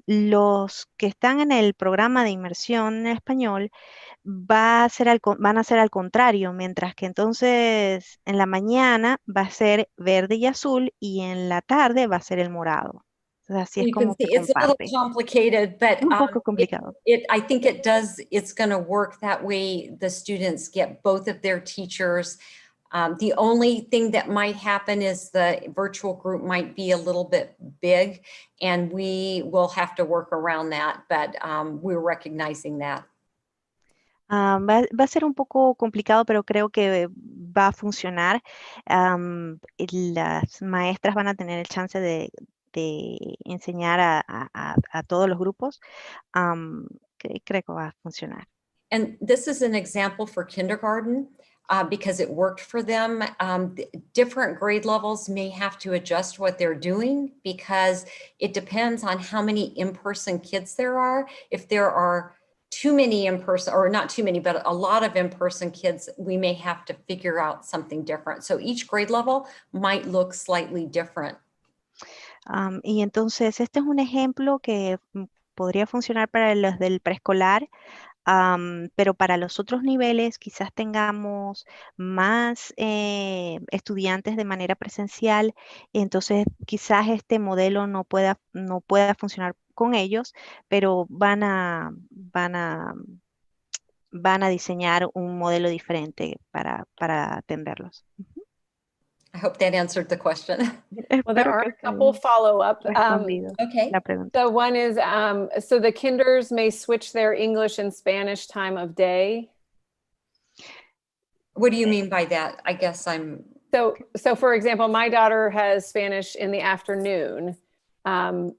Los que están en el programa de inmersión en español van a ser al contrario, mientras que entonces en la mañana va a ser verde y azul y en la tarde va a ser el morado. Entonces, así es You can como se see it's a little comparte. complicated, but Un poco complicado. I think it's going to work that way. The students get both of their teachers. The only thing that might happen is the virtual group might be a little bit big, and we will have to work around that, but we're recognizing that. Va a ser un poco complicado, pero creo que va a funcionar. Las maestras van a tener el chance de enseñar a todos los grupos. Creo que va a funcionar. And this is an example for kindergarten because it worked for them. Different grade levels may have to adjust what they're doing because it depends on how many in-person kids there are. If there are too many in-person, or not too many, but a lot of in-person kids, we may have to figure out something different. So each grade level might look slightly different. Y entonces este es un ejemplo que podría funcionar para los del preescolar, pero para los otros niveles quizás tengamos más estudiantes de manera presencial, entonces quizás este modelo no pueda funcionar con ellos, pero van a diseñar un modelo diferente para atenderlos. I hope that answered the question. Well, there Espero are que a couple esté follow-up. respondido Okay. la pregunta. So one is, so the kinders may switch their English and Spanish time of day. What do you mean by that? I guess I'm. So for example, my daughter has Spanish in the afternoon.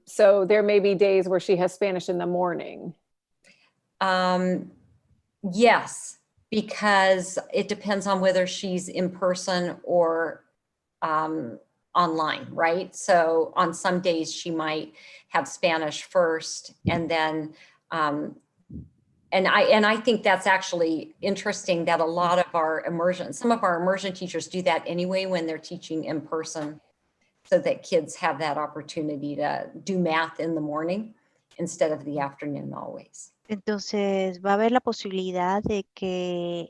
So there may be days where she has Spanish in the morning. Yes, because it depends on whether she's in person or online, right? So on some days she might have Spanish first, and then and I think that's actually interesting that a lot of some of our immersion teachers do that anyway when they're teaching in person, so that kids have that opportunity to do math in the morning instead of the afternoon always. Entonces va a haber la posibilidad de que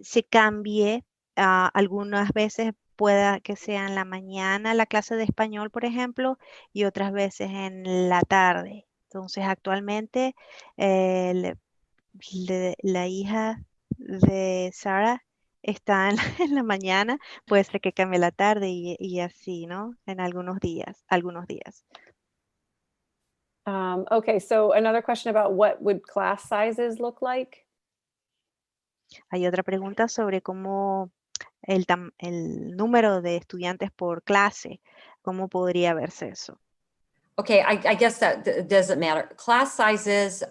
se cambie algunas veces pueda que sea en la mañana la clase de español, por ejemplo, y otras veces en la tarde. Entonces, actualmente eh, la hija de Sara está en en la mañana, puede ser que cambie la tarde y así, ¿no? En algunos días, algunos días. Okay, so another question about what would class sizes look like? Hay otra pregunta sobre cómo el número de estudiantes por clase, cómo podría verse eso. Okay, I guess that doesn't matter. Class sizes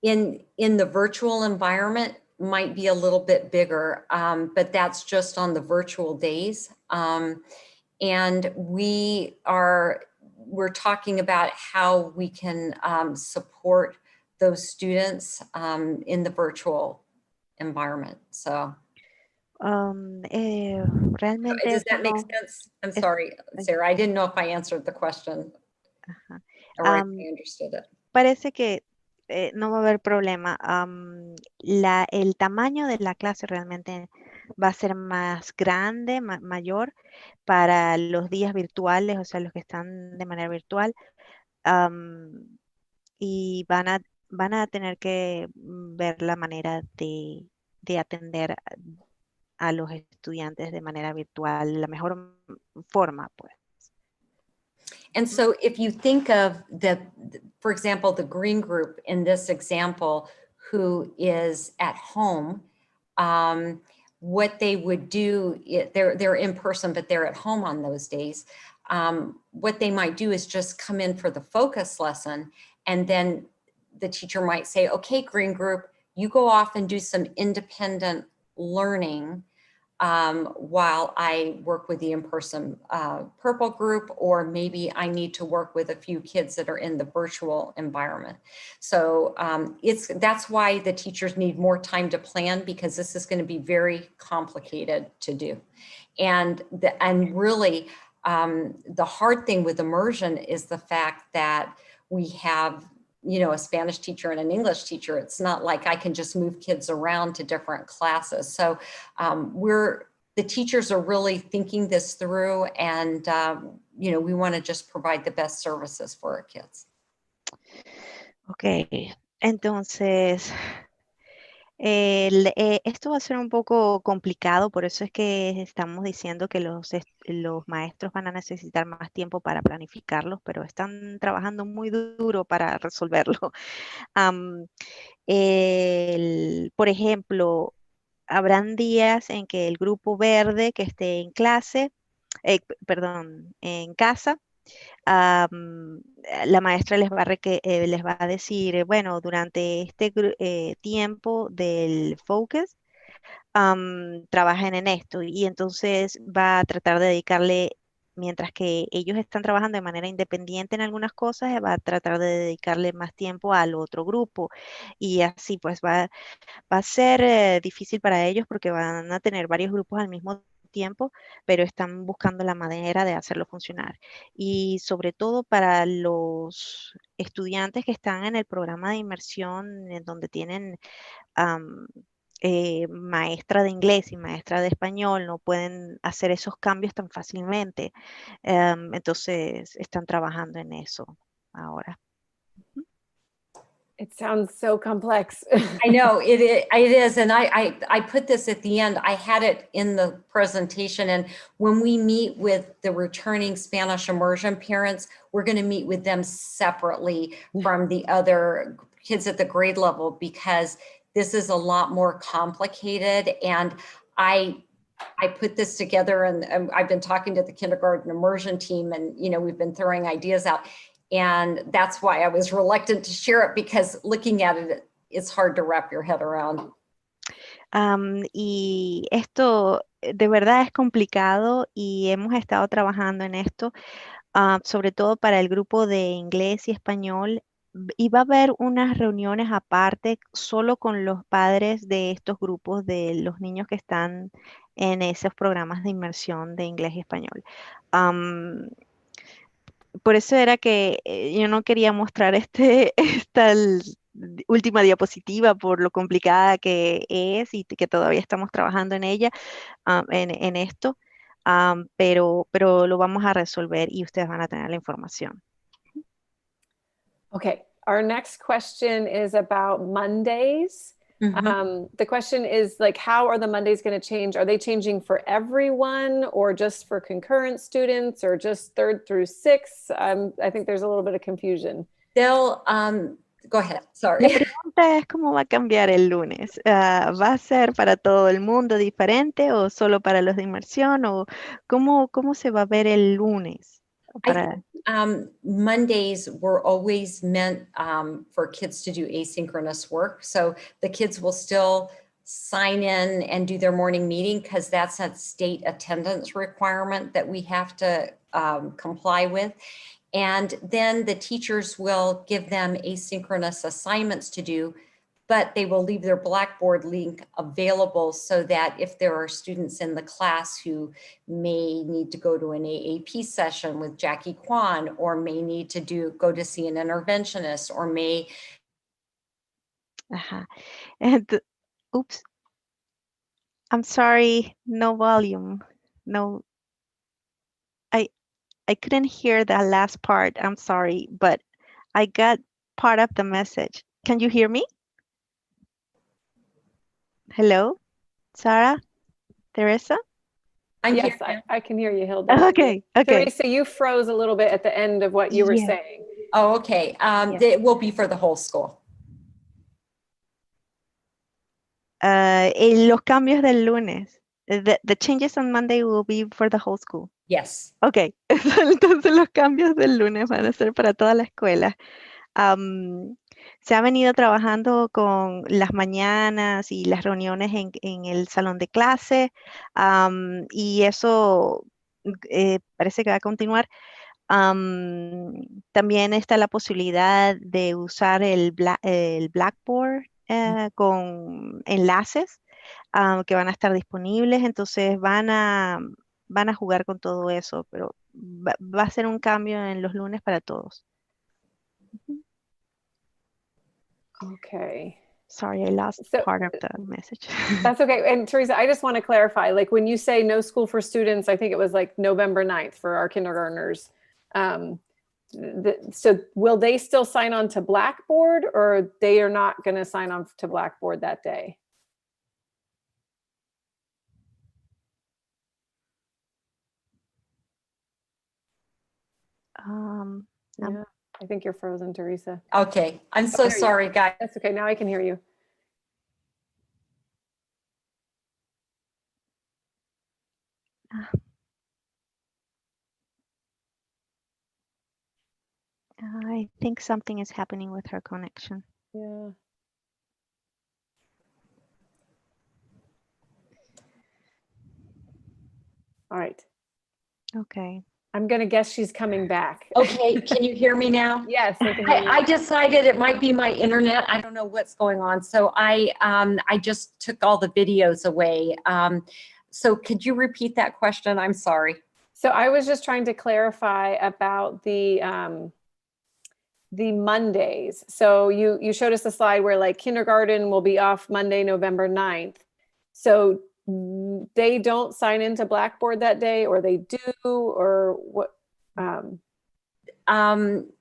in the virtual environment might be a little bit bigger, but that's just on the virtual days. And we're talking about how we can support those students in the virtual environment. So Realmente does eso that make no sense? I'm es- sorry, Sarah. I didn't know if I answered the question ajá. or if Am, I understood it. Parece que no va a haber problema. El tamaño de la clase realmente va a ser más grande, mayor para los días virtuales, o sea, los que están de manera virtual. am, y van a tener que ver la manera de atender a los estudiantes de manera virtual, la mejor forma, pues. And so if you think of for example, the green group in this example, who is at home, what they would do, they're in person, but they're at home on those days. What they might do is just come in for the focus lesson, and then the teacher might say, okay, green group, you go off and do some independent learning while I work with the in-person purple group, or maybe I need to work with a few kids that are in the virtual environment. So that's why the teachers need more time to plan, because this is going to be very complicated to do. And really the hard thing with immersion is the fact that we have a Spanish teacher and an English teacher. It's not like I can just move kids around to different classes. So the teachers are really thinking this through, and we want to just provide the best services for our kids. Ok, entonces esto va a ser un poco complicado, por eso es que estamos diciendo que los maestros van a necesitar más tiempo para planificarlos, pero están trabajando muy duro para resolverlo. Por ejemplo, habrán días en que el grupo verde que esté en clase, perdón, en casa, la maestra les va a decir, bueno, durante este tiempo del focus, trabajen en esto y entonces va a tratar de dedicarle, mientras que ellos están trabajando de manera independiente en algunas cosas, va a tratar de dedicarle más tiempo al otro grupo y así pues va a ser difícil para ellos porque van a tener varios grupos al mismo tiempo, pero están buscando la manera de hacerlo funcionar. Y sobre todo para los estudiantes que están en el programa de inmersión, en donde tienen maestra de inglés y maestra de español, no pueden hacer esos cambios tan fácilmente. Entonces, están trabajando en eso ahora. It sounds so complex. I know it is. And I put this at the end. I had it in the presentation. And when we meet with the returning Spanish immersion parents, we're going to meet with them separately from the other kids at the grade level, because this is a lot more complicated. And I put this together, and I've been talking to the kindergarten immersion team, and we've been throwing ideas out. And that's why I was reluctant to share it, because looking at it, it's hard to wrap your head around. Y esto de verdad es complicado y hemos estado trabajando en esto, sobre todo para el grupo de inglés y español. Y va a haber unas reuniones aparte solo con los padres de estos grupos de los niños que están en esos programas de inmersión de inglés y español. Por eso era que yo no quería mostrar última diapositiva por lo complicada que es y que todavía estamos trabajando en ella, en esto, pero lo vamos a resolver y ustedes van a tener la información. Okay, our next question is about Mondays. The question is like, how are the Mondays going to change? Are they changing for everyone or just for concurrent students or just 3rd through 6th? I think there's a little bit of confusion. They'll, go ahead, La sorry. pregunta es cómo va a cambiar el lunes. ¿Va a ser para todo el mundo diferente o solo para los de inmersión? ¿O cómo se va a ver el lunes? Para... Mondays were always meant for kids to do asynchronous work. So the kids will still sign in and do their morning meeting because that's a state attendance requirement that we have to comply with. And then the teachers will give them asynchronous assignments to do, but they will leave their Blackboard link available so that if there are students in the class who may need to go to an AAP session with Jackie Kwan, or may need to go to see an interventionist, or may. And, oops, I'm sorry, no volume, no. I couldn't hear that last part, I'm sorry, but I got part of the message. Can you hear me? Hello, Sarah, Teresa? Yes, I can hear you, Hilda. Okay. Teresa, you froze a little bit at the end of what you were saying. Oh, okay. It will be for the whole school. Los cambios del lunes. The changes on Monday will be for the whole school. Yes. Ok, entonces los cambios del lunes van a ser para toda la escuela. Se ha venido trabajando con las mañanas y las reuniones en el salón de clase, y eso parece que va a continuar. También está la posibilidad de usar el Blackboard con enlaces que van a estar disponibles, entonces van a jugar con todo eso, pero va a ser un cambio en los lunes para todos. Okay. Sorry, I lost part of the message. That's okay. And Teresa, I just want to clarify, like when you say no school for students, I think it was like November 9th for our kindergartners. So will they still sign on to Blackboard, or they are not going to sign on to Blackboard that day? Yeah, I think you're frozen, Teresa. Okay, I'm so sorry, guys. That's okay. Now I can hear you. I think something is happening with her connection. Yeah. All right. Okay. I'm going to guess she's coming back. Okay, can you hear me now? Yes, I can hear you. I decided it might be my internet. I don't know what's going on. So I just took all the videos away. So could you repeat that question? I'm sorry. So I was just trying to clarify about the Mondays. So you showed us a slide where like kindergarten will be off Monday, November 9th. So they don't sign into Blackboard that day, or they do, or what?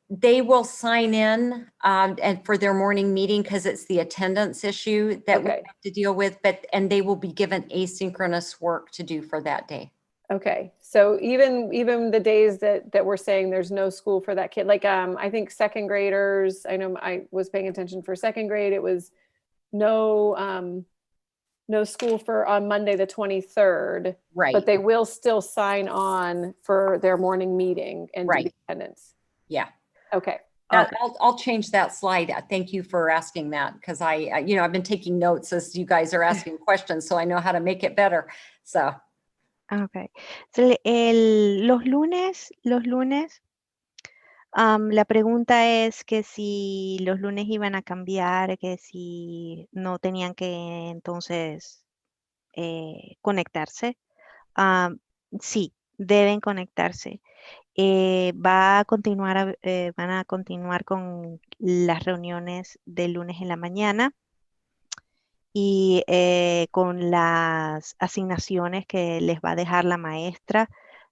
They will sign in and for their morning meeting because it's the attendance issue that we have to deal with, and they will be given asynchronous work to do for that day. Okay, so even the days that we're saying there's no school for that kid, like I think second graders, I know I was paying attention for second grade, it was no school for on Monday the 23rd, right? But they will still sign on for their morning meeting and do the attendance. Yeah. Okay. I'll change that slide. Thank you for asking that, because I've been taking notes as you guys are asking questions, so I know how to make it better. So. Okay. So, los lunes, la pregunta es que si los lunes iban a cambiar, que si no tenían que entonces conectarse. Sí, deben conectarse. va a continuar, van a continuar con las reuniones de lunes en la mañana y con las asignaciones que les va a dejar la maestra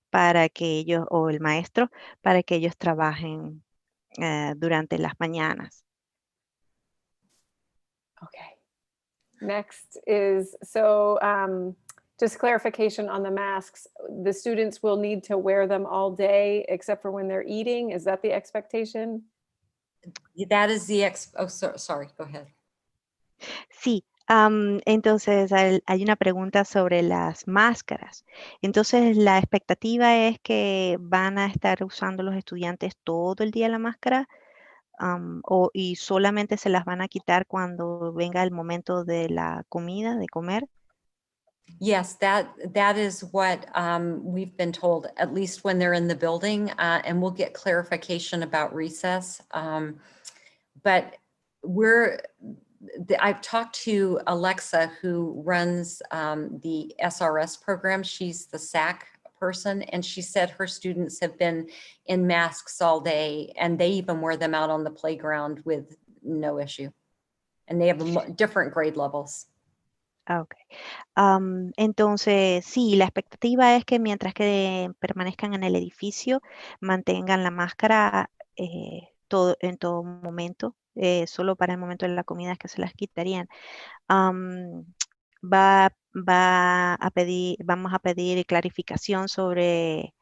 para que ellos, o el maestro, para que ellos trabajen durante las mañanas. Okay. Next is, so just clarification on the masks. The students will need to wear them all day except for when they're eating. Is that the expectation? That is the sorry, go ahead. Sí, entonces hay una pregunta sobre las máscaras. Entonces la expectativa es que van a estar usando los estudiantes todo el día la máscara y solamente se las van a quitar cuando venga el momento de la comida, de comer. Yes, that is what we've been told, at least when they're in the building, and we'll get clarification about recess. But I've talked to Alexa, who runs the SRS program. She's the SAC person, and she said her students have been in masks all day, and they even wear them out on the playground with no issue. And they have different grade levels. Ok. Entonces, sí, la expectativa es que mientras que permanezcan en el edificio, mantengan la máscara en todo momento. Solo para el momento de la comida es que se las quitarían. Vamos a pedir clarificación sobre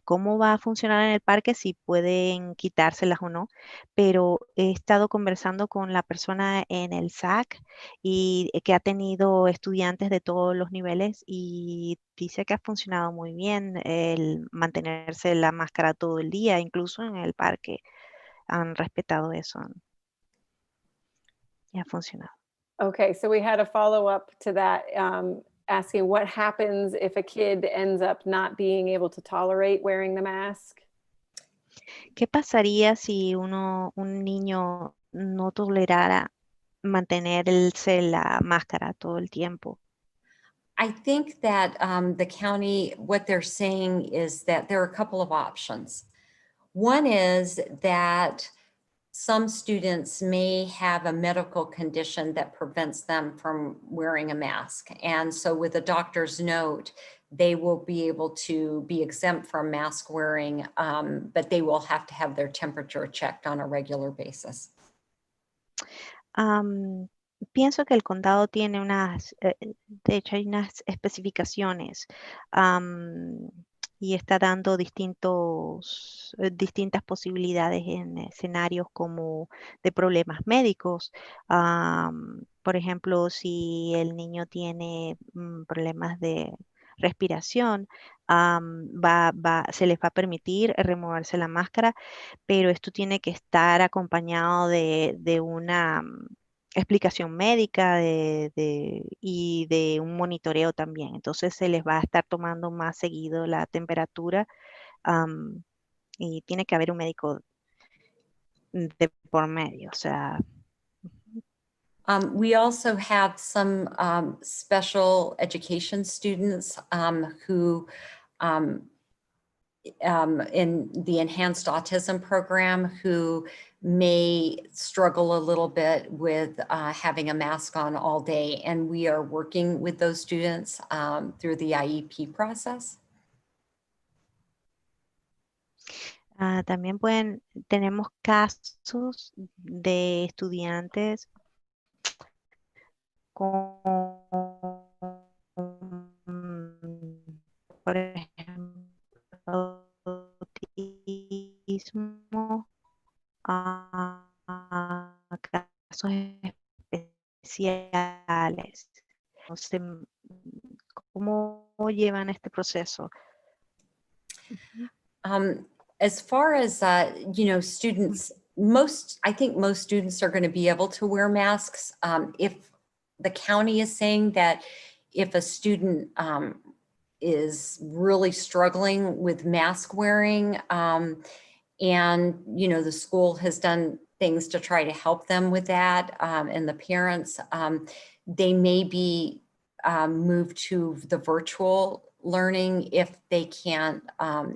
cómo va a funcionar en el parque, si pueden quitárselas o no, pero he estado conversando con la persona en el SAC y que ha tenido estudiantes de todos los niveles y dice que ha funcionado muy bien el mantenerse la máscara todo el día, incluso en el parque han respetado eso y ha funcionado. Okay, so we had a follow-up to that, asking what happens if a kid ends up not being able to tolerate wearing the mask? ¿Qué pasaría si un niño no tolerara mantenerse la máscara todo el tiempo? I think that the county, what they're saying is that there are a couple of options. One is that some students may have a medical condition that prevents them from wearing a mask. And so with a doctor's note, they will be able to be exempt from mask wearing, but they will have to have their temperature checked on a regular basis. Pienso que el condado tiene de hecho hay unas especificaciones y está dando distintas posibilidades en escenarios como de problemas médicos. Por ejemplo, si el niño tiene problemas de respiración, se les va a permitir removerse la máscara, pero esto tiene que estar acompañado de una explicación médica y de un monitoreo también. Entonces se les va a estar tomando más seguido la temperatura y tiene que haber un médico de por medio. O sea, we also have some special education students who in the enhanced autism program who may struggle a little bit with having a mask on all day. And we are working with those students through the IEP process. También tenemos casos de estudiantes con, por ejemplo, autismo, casos especiales. Entonces, ¿cómo llevan este proceso? As far as, students, I think most students are going to be able to wear masks. If the county is saying that if a student is really struggling with mask wearing, and, the school has done things to try to help them with that, and the parents, they may be moved to the virtual learning if they can't,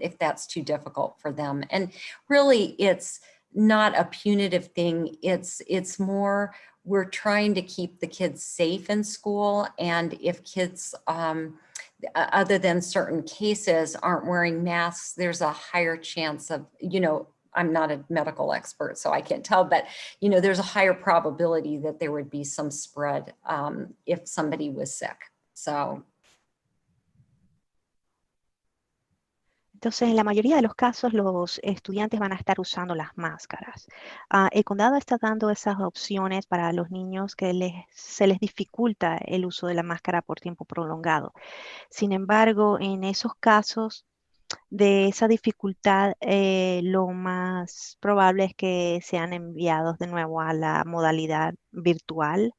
if that's too difficult for them. And really, it's not a punitive thing. It's more, we're trying to keep the kids safe in school. And if kids, other than certain cases, aren't wearing masks, there's a higher chance of, I'm not a medical expert, so I can't tell, but there's a higher probability that there would be some spread if somebody was sick. So. Entonces, en la mayoría de los casos, los estudiantes van a estar usando las máscaras. El condado está dando esas opciones para los niños que se les dificulta el uso de la máscara por tiempo prolongado. Sin embargo, en esos casos de esa dificultad, lo más probable es que sean enviados de nuevo a la modalidad virtual.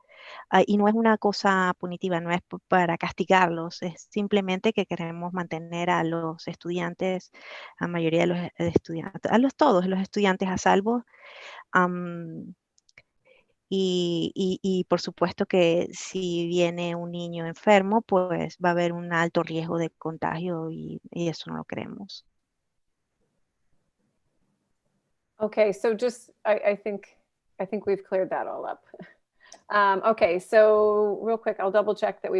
Y no es una cosa punitiva, no es para castigarlos, es simplemente que queremos mantener a los estudiantes, la mayoría de los estudiantes, todos los estudiantes a salvo. Y por supuesto que si viene un niño enfermo, pues va a haber un alto riesgo de contagio y eso no lo queremos. Okay, so just, I think we've cleared that all up. Okay, so real quick, I'll double check that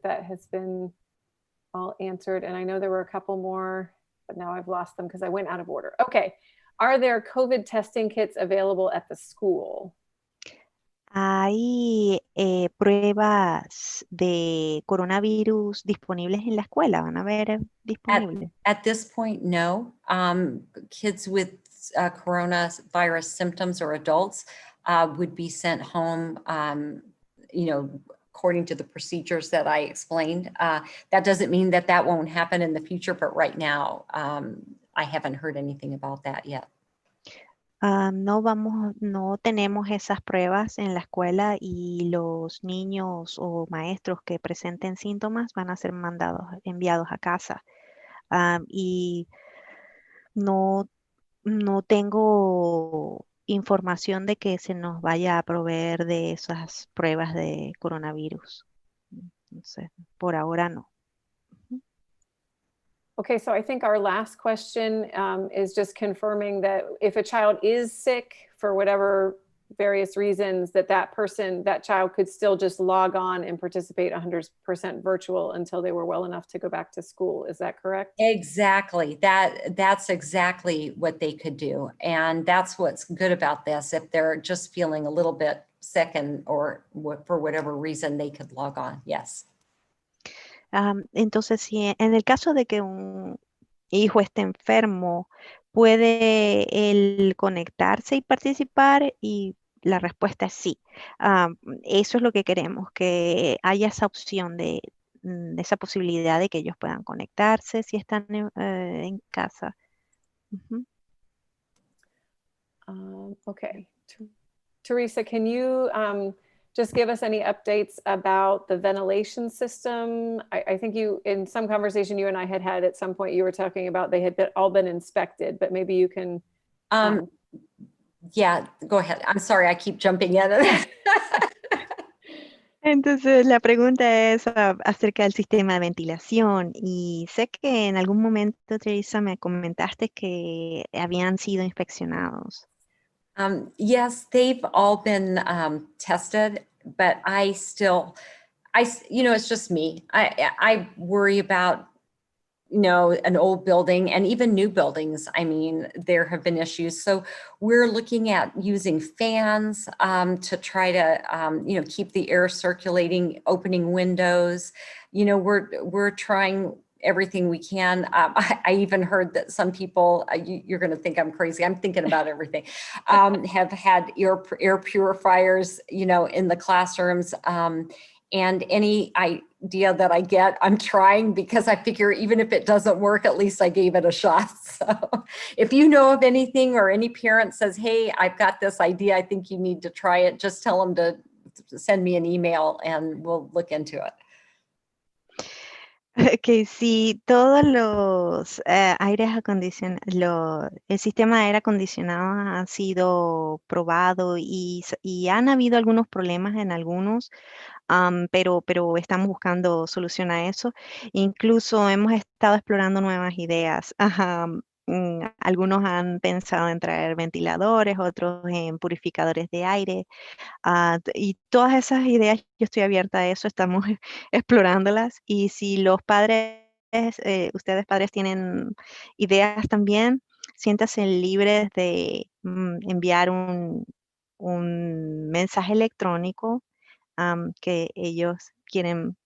that has been all answered. And I know there were a couple more, but now I've lost them because I went out of order. Okay, are there COVID testing kits available at the school? ¿Hay pruebas de coronavirus disponibles en la escuela? ¿Van a haber disponibles? At this point, no. Kids with coronavirus symptoms or adults would be sent home, according to the procedures that I explained. That doesn't mean that won't happen in the future, but right now, I haven't heard anything about that yet. No tenemos esas pruebas en la escuela y los niños o maestros que presenten síntomas van a ser enviados a casa. Y no tengo información de que se nos vaya a proveer de esas pruebas de coronavirus. Entonces, por ahora no. Okay, so I think our last question is just confirming that if a child is sick for whatever various reasons, that child could still just log on and participate 100% virtual until they were well enough to go back to school. Is that correct? Exactly. That's exactly what they could do. And that's what's good about this. If they're just feeling a little bit sick or for whatever reason, they could log on. Yes. Entonces, si en el caso de que un hijo esté enfermo, ¿puede él conectarse y participar? Y la respuesta es sí. Eso es lo que queremos, que haya esa opción de esa posibilidad de que ellos puedan conectarse si están en casa. Okay. Teresa, can you just give us any updates about the ventilation system? I think in some conversation you and I had at some point, you were talking about they had all been inspected, but maybe you can. Yeah, go ahead. I'm sorry, I keep jumping in. Entonces, la pregunta es acerca del sistema de ventilación y sé que en algún momento, Teresa, me comentaste que habían sido inspeccionados. Yes, they've all been tested, but it's just me. I worry about, an old building and even new buildings. I mean, there have been issues. So we're looking at using fans to try to, keep the air circulating, opening windows. We're trying everything we can. I even heard that some people, you're going to think I'm crazy. I'm thinking about everything. Have had air purifiers, in the classrooms. And any idea that I get, I'm trying, because I figure even if it doesn't work, at least I gave it a shot. So if you know of anything or any parent says, hey, I've got this idea, I think you need to try it, just tell them to send me an email and we'll look into it. Que si todos los aires acondicionados, el sistema de aire acondicionado ha sido probado y han habido algunos problemas en algunos, pero estamos buscando solución a eso. Incluso hemos estado explorando nuevas ideas. Ajá, algunos han pensado en traer ventiladores, otros en purificadores de aire. Y todas esas ideas, yo estoy abierta a eso, estamos explorándolas. Y si los padres, ustedes padres tienen ideas también, siéntanse libres de enviar un mensaje electrónico que ellos quieren,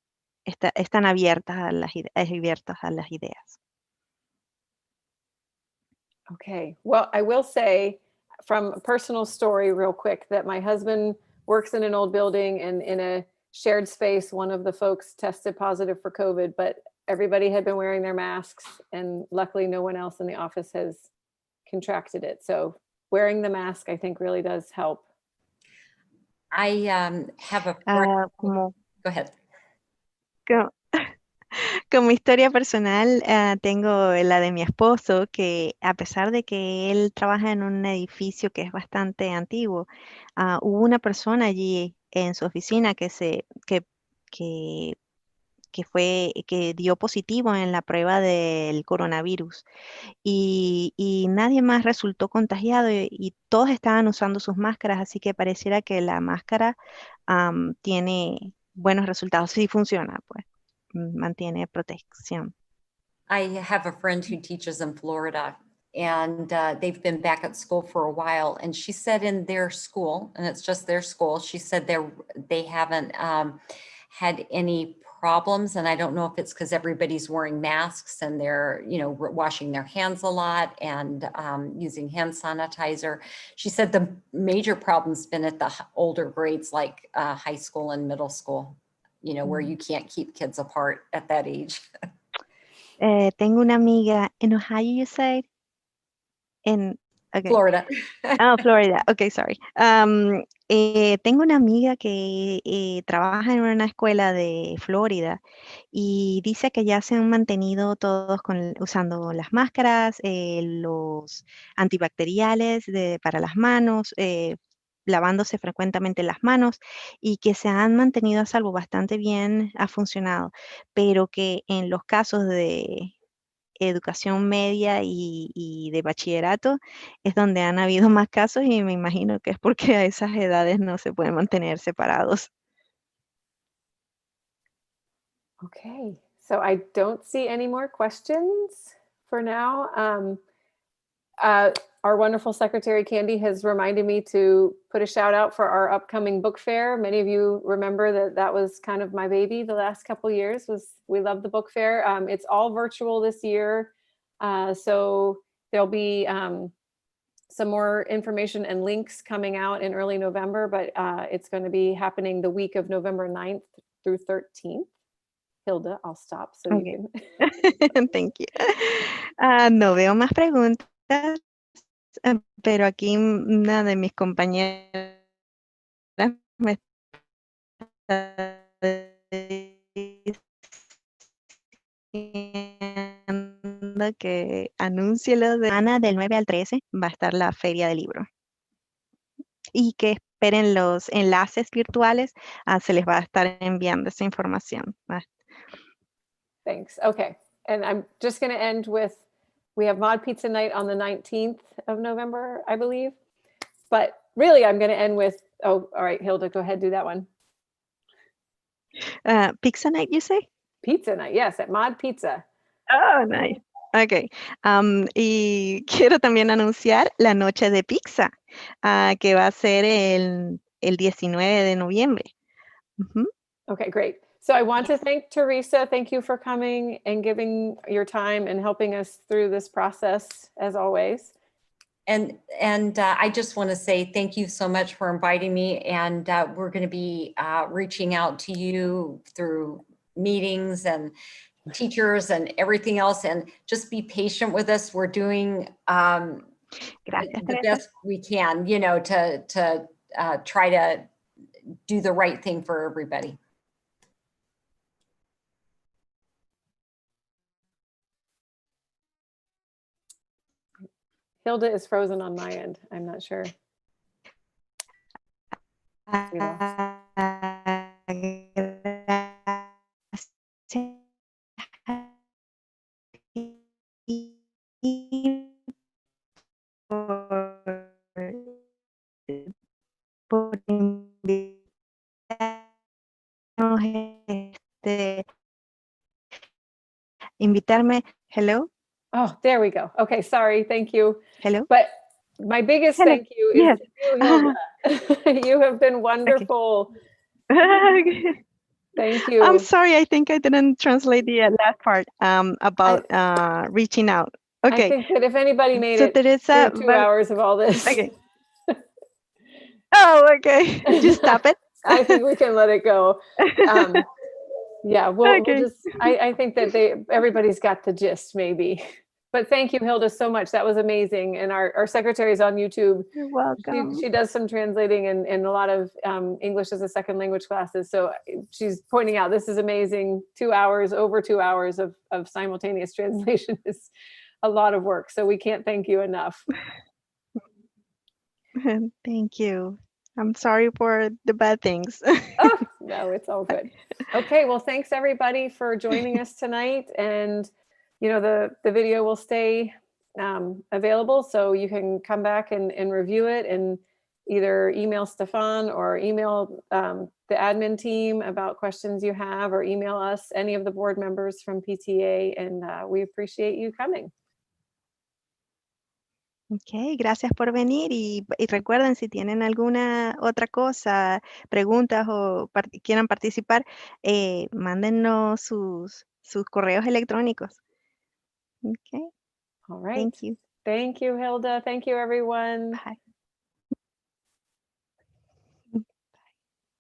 están abiertas a abiertas a las ideas. Okay. Well, I will say from a personal story real quick that my husband works in an old building, and in a shared space, one of the folks tested positive for COVID, but everybody had been wearing their masks, and luckily no one else in the office has contracted it. So wearing the mask, I think, really does help. I have a friend. Como Go ahead. co- Como historia personal, tengo la de mi esposo, que a pesar de que él trabaja en un edificio que es bastante antiguo, hubo una persona allí en su oficina que, que dio positivo en la prueba del coronavirus y nadie más resultó contagiado y todos estaban usando sus máscaras, así que pareciera que la máscara tiene buenos resultados, sí funciona, pues mantiene protección. I have a friend who teaches in Florida, and they've been back at school for a while. And she said in their school, and it's just their school, she said they haven't had any problems. And I don't know if it's because everybody's wearing masks and they're, washing their hands a lot and using hand sanitizer. She said the major problem's been at the older grades, like high school and middle school, where you can't keep kids apart at that age. Tengo una amiga in Ohio, you said? Okay. Florida. Oh, Florida. Okay, sorry. Tengo una amiga que trabaja en una escuela de Florida y dice que ya se han mantenido todos usando las máscaras, los antibacteriales para las manos, lavándose frecuentemente las manos y que se han mantenido a salvo bastante bien, ha funcionado, pero que en los casos de educación media y de bachillerato es donde han habido más casos y me imagino que es porque a esas edades no se pueden mantener separados. Okay. So I don't see any more questions for now. Our wonderful secretary Candy has reminded me to put a shout out for our upcoming book fair. Many of you remember that was kind of my baby the last couple of years. We love the book fair. It's all virtual this year, so there'll be some more information and links coming out in early November, but it's going to be happening the week of November 9th through 13th. Hilda, I'll stop so Okay. you can. Thank you. No veo más preguntas, pero aquí una de mis compañeras me está diciendo que anúncielo de semana del 9 al 13 va a estar la feria del libro. Y que esperen los enlaces virtuales, se les va a estar enviando esa información. Thanks. Okay. And I'm just going to end with, we have Mod Pizza Night on the 19th of November, I believe. But really, I'm going to end with, all right, Hilda, go ahead, do that one. Pizza Night, you say? Pizza Night, yes, at Mod Pizza. Oh, nice. Ok. Y quiero también anunciar la noche de pizza, que va a ser el 19 de noviembre. Okay, great. So I want to thank Teresa. Thank you for coming and giving your time and helping us through this process, as always. And I just want to say thank you so much for inviting me. And we're going to be reaching out to you through meetings and teachers and everything else. And just be patient with us. We're doing the best we can, to try to do the right thing for everybody. Hilda is frozen on my end. I'm not sure. We lost. Por invitarme. Hello, Oh, there we go. Okay, sorry. Thank you. hello. But my biggest Hello. thank you is Yes. to you, Hilda. You have been wonderful. Thank you. I'm sorry, I think I didn't translate the last part about reaching out. I Okay, think that if anybody made so it Teresa, through 2 hours of all this, okay. Oh, okay. Just stop it. I think we can let it go. Yeah, we'll Okay. just, I think that everybody's got the gist maybe. But thank you, Hilda, so much. That was amazing. And our secretary is on YouTube. You're welcome. She does some translating and a lot of English as a second language classes. So she's pointing out this is amazing. 2 hours, over 2 hours of simultaneous translation is a lot of work. So we can't thank you enough. Thank you. I'm sorry for the bad things. Oh, no, it's all good. Okay, well, thanks everybody for joining us tonight. And, you know, the video will stay available, so you can come back and review it and either email Stefan or email the admin team about questions you have, or email us, any of the board members from PTA, and we appreciate you coming. Ok, gracias por venir y recuerden si tienen alguna otra cosa, preguntas o quieran participar, mándennos sus correos electrónicos. Ok, All right. thank you. Thank you, Hilda. Thank you, everyone. Bye.